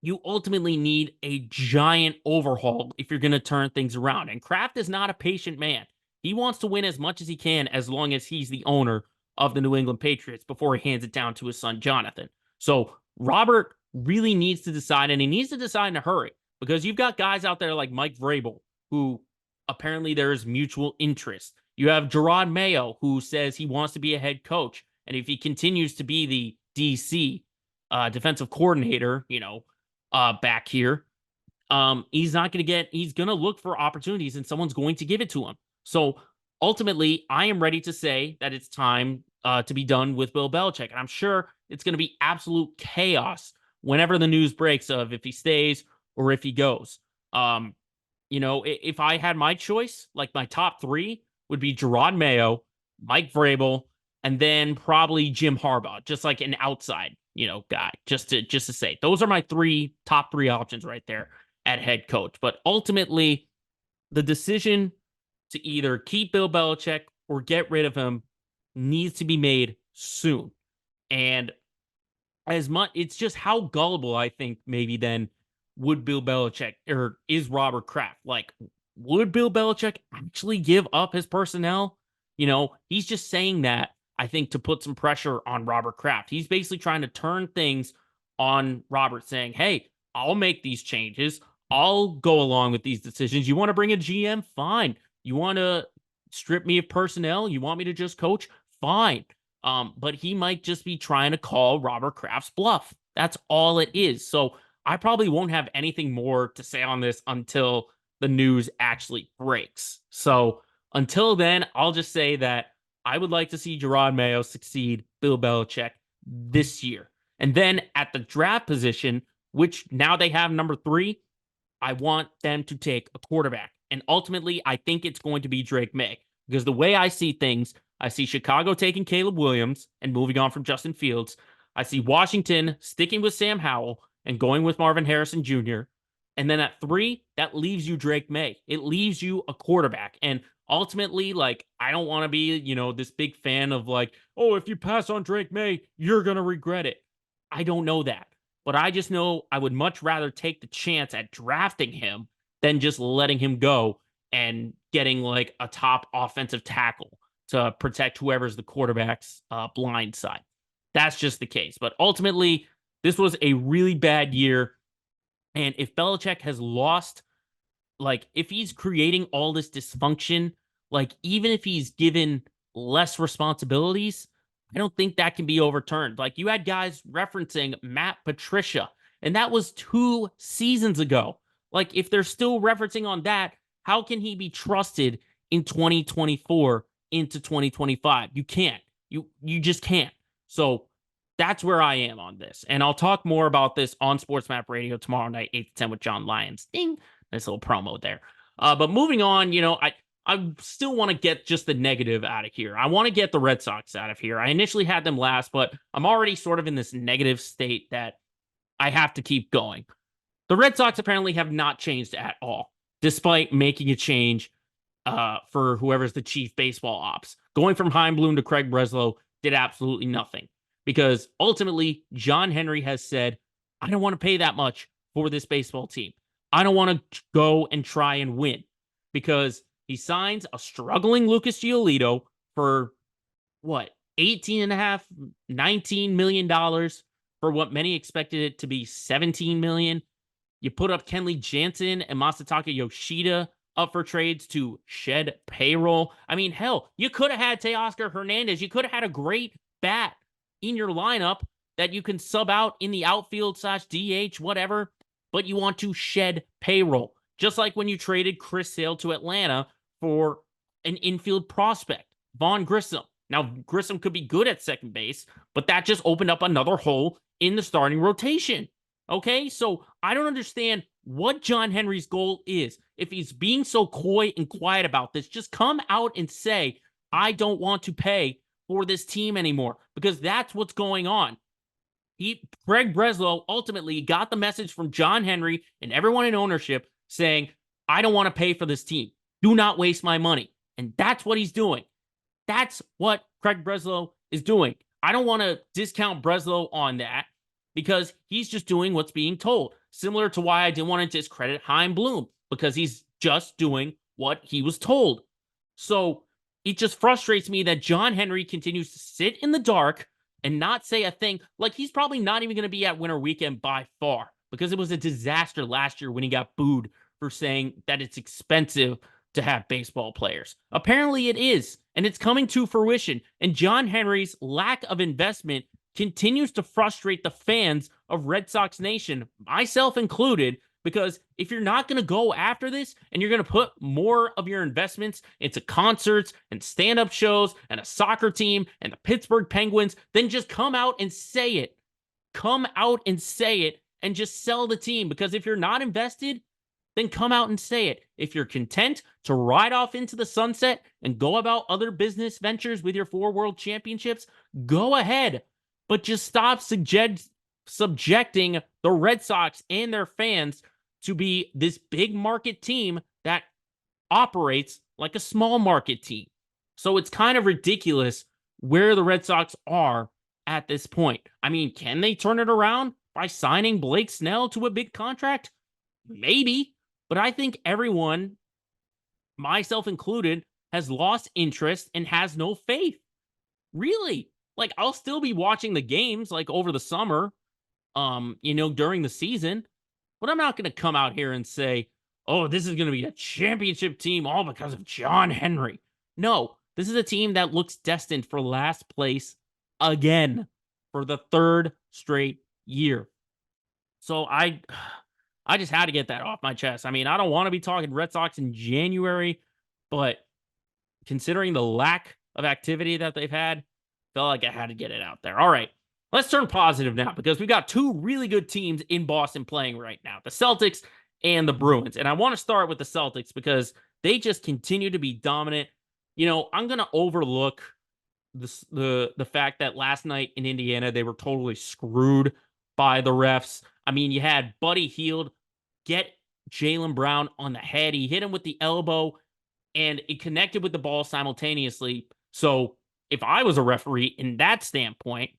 you ultimately need a giant overhaul if you're going to turn things around. And Kraft is not a patient man. He wants to win as much as he can as long as he's the owner of the New England Patriots before he hands it down to his son, Jonathan. So Robert really needs to decide, and he needs to decide in a hurry because you've got guys out there like Mike Vrabel, who apparently there is mutual interest. You have Gerard Mayo, who says he wants to be a head coach. And if he continues to be the DC defensive coordinator, back here, he's not going to he's going to look for opportunities and someone's going to give it to him. So ultimately, I am ready to say that it's time to be done with Bill Belichick. And I'm sure it's going to be absolute chaos whenever the news breaks of if he stays or if he goes. If I had my choice, like my top three would be Gerard Mayo, Mike Vrabel, and then probably Jim Harbaugh, just like an outside, guy, just to say. Those are my top three options right there at head coach. But ultimately, the decision to either keep Bill Belichick or get rid of him needs to be made soon. And as much, it's just how gullible I think maybe then would Bill Belichick or is Robert Kraft. Like, would Bill Belichick actually give up his personnel? He's just saying that, I think, to put some pressure on Robert Kraft. He's basically trying to turn things on Robert, saying, hey, I'll make these changes. I'll go along with these decisions. You want to bring a GM? Fine. You want to strip me of personnel? You want me to just coach? Fine. But he might just be trying to call Robert Kraft's bluff. That's all it is. So I probably won't have anything more to say on this until the news actually breaks. So until then, I'll just say that I would like to see Gerard Mayo succeed Bill Belichick this year. And then at the draft position, which now they have number 3, I want them to take a quarterback. And ultimately, I think it's going to be Drake May. Because the way I see things, I see Chicago taking Caleb Williams and moving on from Justin Fields. I see Washington sticking with Sam Howell and going with Marvin Harrison Jr. And then at 3, that leaves you Drake May. It leaves you a quarterback. And ultimately, I don't want to be, this big fan of oh, if you pass on Drake May, you're going to regret it. I don't know that. But I just know I would much rather take the chance at drafting him than just letting him go and getting a top offensive tackle to protect whoever's the quarterback's blind side. That's just the case. But ultimately, this was a really bad year. And if Belichick has lost, if he's creating all this dysfunction, even if he's given less responsibilities, I don't think that can be overturned. You had guys referencing Matt Patricia, and that was 2 seasons ago. If they're still referencing on that, how can he be trusted in 2024 into 2025? You can't. You just can't. So that's where I am on this. And I'll talk more about this on Sports Map Radio tomorrow night, 8 to 10 with John Lyons. Ding. Nice little promo there. But moving on, I still want to get just the negative out of here. I want to get the Red Sox out of here. I initially had them last, but I'm already sort of in this negative state that I have to keep going. The Red Sox apparently have not changed at all, despite making a change for whoever's the chief baseball ops. Going from Chaim Bloom to Craig Breslow did absolutely nothing because ultimately John Henry has said, I don't want to pay that much for this baseball team. I don't want to go and try and win because he signs a struggling Lucas Giolito for what, 18 and a half, $19 million for what many expected it to be 17 million. You put up Kenley Jansen and Masataka Yoshida up for trades to shed payroll. I mean, hell, you could have had Teoscar Hernandez. You could have had a great bat in your lineup that you can sub out in the outfield / DH, whatever, but you want to shed payroll. Just like when you traded Chris Sale to Atlanta for an infield prospect, Vaughn Grissom. Now, Grissom could be good at second base, but that just opened up another hole in the starting rotation. Okay, so I don't understand what John Henry's goal is. If he's being so coy and quiet about this, just come out and say, I don't want to pay for this team anymore, because that's what's going on. Craig Breslow ultimately got the message from John Henry and everyone in ownership saying, I don't want to pay for this team. Do not waste my money. And that's what he's doing. That's what Craig Breslow is doing. I don't want to discount Breslow on that because he's just doing what's being told. Similar to why I didn't want to discredit Chaim Bloom, because he's just doing what he was told. So it just frustrates me that John Henry continues to sit in the dark and not say a thing. Like, he's probably not even going to be at Winter Weekend by far, because it was a disaster last year when he got booed for saying that it's expensive to have baseball players. Apparently it is, and it's coming to fruition. And John Henry's lack of investment continues to frustrate the fans of Red Sox Nation, myself included, because if you're not going to go after this and you're going to put more of your investments into concerts and stand-up shows and a soccer team and the Pittsburgh Penguins, then just come out and say it. Come out and say it and just sell the team. Because if you're not invested, then come out and say it. If you're content to ride off into the sunset and go about other business ventures with your 4 world championships, go ahead. But just stop subjecting the Red Sox and their fans to be this big market team that operates like a small market team. So it's kind of ridiculous where the Red Sox are at this point. I mean, can they turn it around by signing Blake Snell to a big contract? Maybe. But I think everyone, myself included, has lost interest and has no faith. Really. Like, I'll still be watching the games, like, over the summer, during the season. But I'm not going to come out here and say, oh, this is going to be a championship team all because of John Henry. No, this is a team that looks destined for last place again for the 3rd straight year. So I just had to get that off my chest. I mean, I don't want to be talking Red Sox in January, but considering the lack of activity that they've had, felt like I had to get it out there. All right, let's turn positive now, because we've got 2 really good teams in Boston playing right now, the Celtics and the Bruins. And I want to start with the Celtics because they just continue to be dominant. I'm going to overlook the fact that last night in Indiana, they were totally screwed by the refs. I mean, you had Buddy Hield get Jaylen Brown on the head. He hit him with the elbow, and it connected with the ball simultaneously. So if I was a referee in that standpoint,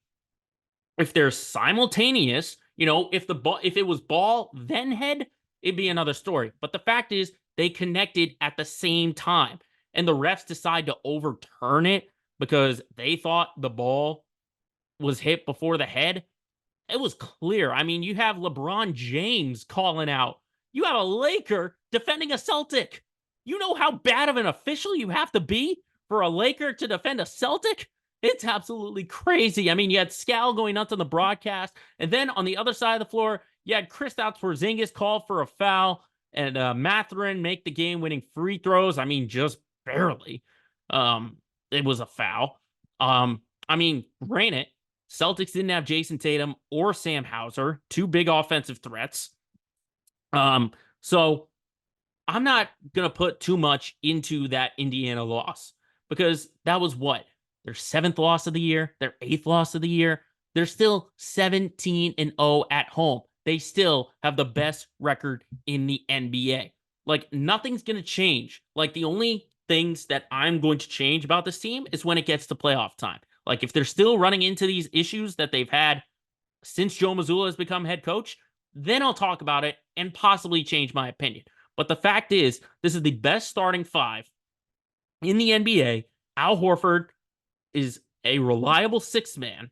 if they're simultaneous, if it was ball then head, it'd be another story. But the fact is, they connected at the same time, and the refs decide to overturn it because they thought the ball was hit before the head. It was clear. I mean, you have LeBron James calling out. You have a Laker defending a Celtic. You know how bad of an official you have to be for a Laker to defend a Celtic? It's absolutely crazy. I mean, you had Scal going nuts on the broadcast, and then on the other side of the floor, you had Kristaps Porzingis call for a foul, and Mathurin make the game-winning free throws. I mean, just barely. It was a foul. I mean, granted, Celtics didn't have Jason Tatum or Sam Hauser, 2 big offensive threats. So I'm not going to put too much into that Indiana loss, because that was their 7th loss of the year, their 8th loss of the year. They're still 17-0 at home. They still have the best record in the NBA. Like, nothing's going to change. Like, the only things that I'm going to change about this team is when it gets to playoff time. Like, if they're still running into these issues that they've had since Joe Mazzulla has become head coach, then I'll talk about it and possibly change my opinion. But the fact is, this is the best starting 5 in the NBA. Al Horford is a reliable 6th man,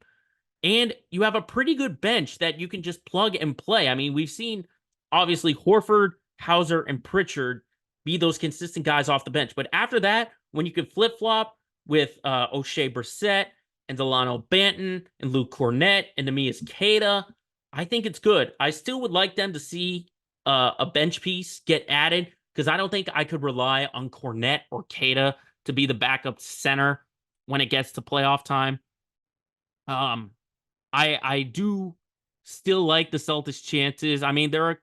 and you have a pretty good bench that you can just plug and play. I mean, we've seen, obviously, Horford, Hauser, and Pritchard be those consistent guys off the bench. But after that, when you can flip-flop with O'Shea Brissett and Delano Banton and Luke Cornett and Nemias Queta. I think it's good. I still would like them to see a bench piece get added because I don't think I could rely on Cornett or Queta to be the backup center when it gets to playoff time. I do still like the Celtics' chances. I mean, there are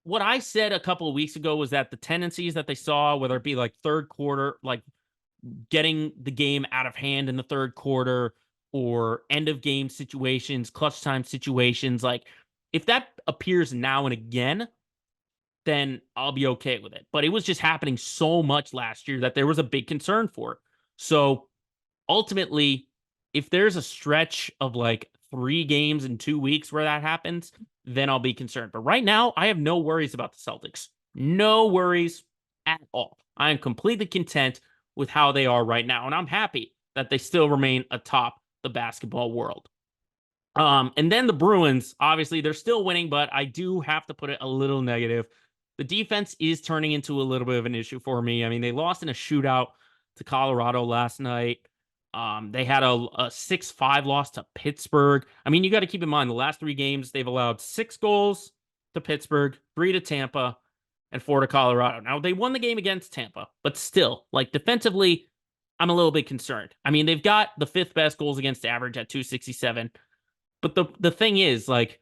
what I said a couple of weeks ago was that the tendencies that they saw, whether it be like third quarter, like getting the game out of hand in the third quarter or end of game situations, clutch time situations, like if that appears now and again, then I'll be okay with it. But it was just happening so much last year that there was a big concern for it. So ultimately, if there's a stretch of like 3 games in 2 weeks where that happens, then I'll be concerned. But right now, I have no worries about the Celtics. No worries at all. I am completely content with how they are right now. And I'm happy that they still remain atop the basketball world. And then the Bruins, obviously, they're still winning, but I do have to put it a little negative. The defense is turning into a little bit of an issue for me. I mean, they lost in a shootout to Colorado last night. They had a 6-5 loss to Pittsburgh. I mean, you got to keep in mind the last 3 games, they've allowed 6 goals to Pittsburgh, 3 to Tampa, and 4 to Colorado. Now, they won the game against Tampa, but still, like defensively, I'm a little bit concerned. I mean, they've got the 5th best goals against average at 267. But the thing is, like,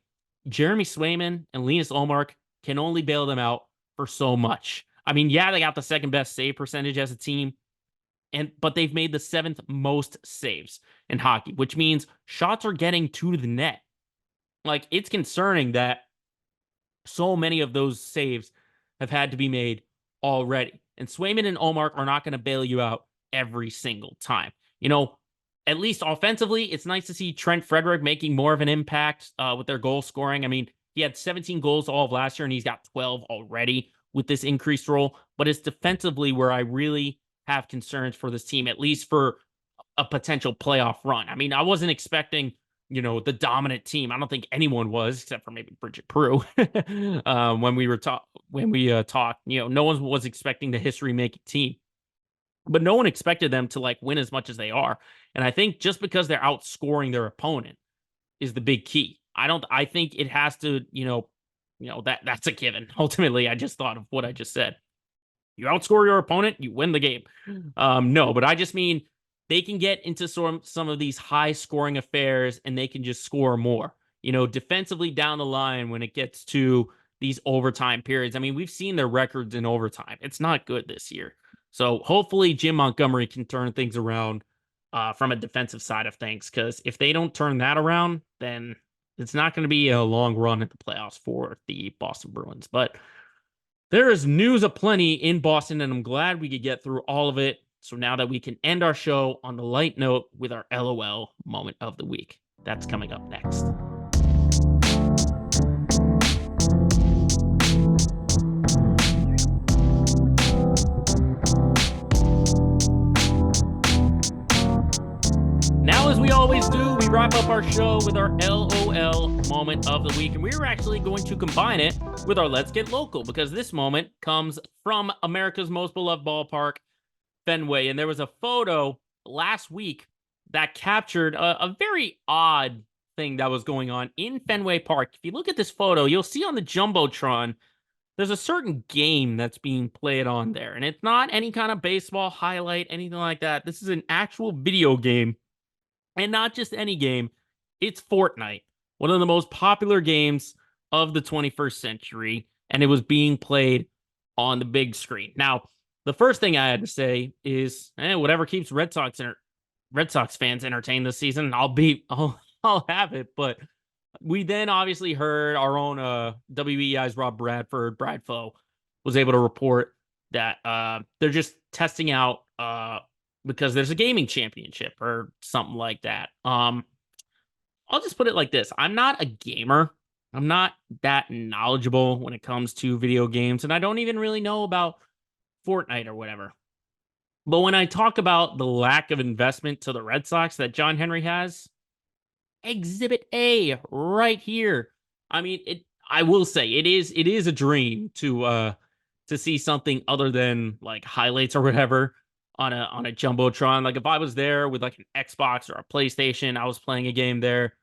Jeremy Swayman and Linus Ullmark can only bail them out for so much. I mean, yeah, they got the 2nd best save percentage as a team, but they've made the 7th most saves in hockey, which means shots are getting to the net. Like, it's concerning that so many of those saves have had to be made already. And Swayman and Ullmark are not going to bail you out every single time. You know, at least offensively, it's nice to see Trent Frederick making more of an impact with their goal scoring. I mean, he had 17 goals all of last year, and he's got 12 already with this increased role. But it's defensively where I really have concerns for this team, at least for a potential playoff run. I mean, I wasn't expecting, the dominant team. I don't think anyone was, except for maybe Bridget Prue. When we talked, no one was expecting the history-making team. But no one expected them to like win as much as they are. And I think just because they're outscoring their opponent is the big key. I think it has to, that's a given. Ultimately, I just thought of what I just said. You outscore your opponent, you win the game. No, but I just mean they can get into some of these high scoring affairs and they can just score more, defensively down the line when it gets to these overtime periods. I mean, we've seen their records in overtime. It's not good this year. So hopefully Jim Montgomery can turn things around from a defensive side of things, because if they don't turn that around, then it's not going to be a long run at the playoffs for the Boston Bruins. But there is news aplenty in Boston, and I'm glad we could get through all of it. So now that we can end our show on the light note with our LOL moment of the week. That's coming up next. Now, as we always do, we wrap up our show with our LOL moment of the week, and we're actually going to combine it with our Let's Get Local, because this moment comes from America's most beloved ballpark, Fenway. And there was a photo last week that captured a very odd thing that was going on in Fenway Park. If you look at this photo, you'll see on the Jumbotron, there's a certain game that's being played on there, and it's not any kind of baseball highlight, anything like that. This is an actual video game. And not just any game, it's Fortnite, one of the most popular games of the 21st century, and it was being played on the big screen. Now, the first thing I had to say is, whatever keeps Red Sox fans entertained this season, I'll have it. But we then obviously heard our own WEI's Rob Bradfo was able to report that they're just testing out because there's a gaming championship or something like that. I'll just put it like this. I'm not a gamer. I'm not that knowledgeable when it comes to video games, and I don't even really know about Fortnite or whatever. But when I talk about the lack of investment to the Red Sox that John Henry has, Exhibit A right here. I mean, I will say it is a dream to see something other than like highlights or whatever on a jumbotron. Like if I was there with like an Xbox or a PlayStation, I was playing a game there,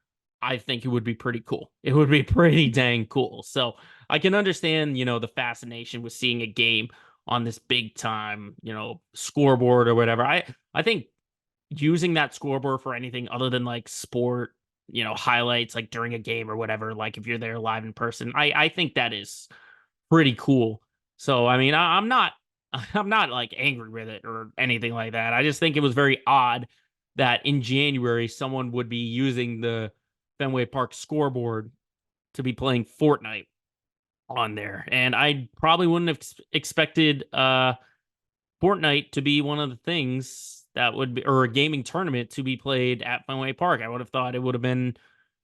I think it would be pretty cool. It would be pretty dang cool. So I can understand, the fascination with seeing a game on this big time, scoreboard or whatever. I think using that scoreboard for anything other than like sport, highlights like during a game or whatever, like if you're there live in person, I think that is pretty cool. So I mean, I'm not I'm not like angry with it or anything like that. I just think it was very odd that in January someone would be using the Fenway Park scoreboard to be playing Fortnite on there. And I probably wouldn't have expected Fortnite to be one of the things that would be, or a gaming tournament to be played at Fenway Park. I would have thought it would have been,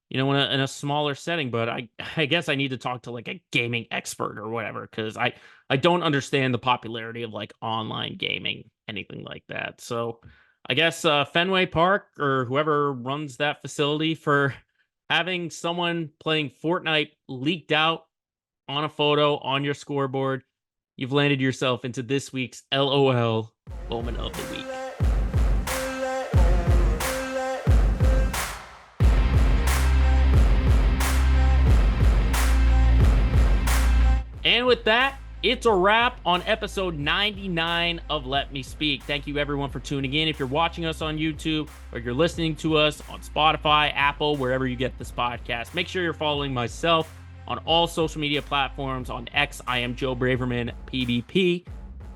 in a smaller setting, but I guess I need to talk to like a gaming expert or whatever, because I don't understand the popularity of like online gaming, anything like that. So I guess Fenway Park or whoever runs that facility for having someone playing Fortnite leaked out on a photo on your scoreboard, you've landed yourself into this week's LOL moment of the week. And with that, it's a wrap on episode 99 of Let Me Speak. Thank you everyone for tuning in. If you're watching us on YouTube or you're listening to us on Spotify, Apple, wherever you get this podcast, make sure you're following myself on all social media platforms. On X, I am Joe Braverman PvP.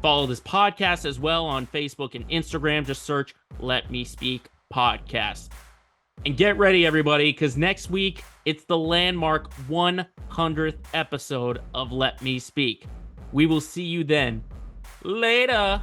Follow this podcast as well on Facebook and Instagram. Just search Let Me Speak Podcast. And get ready, everybody, because next week, it's the landmark 100th episode of Let Me Speak. We will see you then. Later.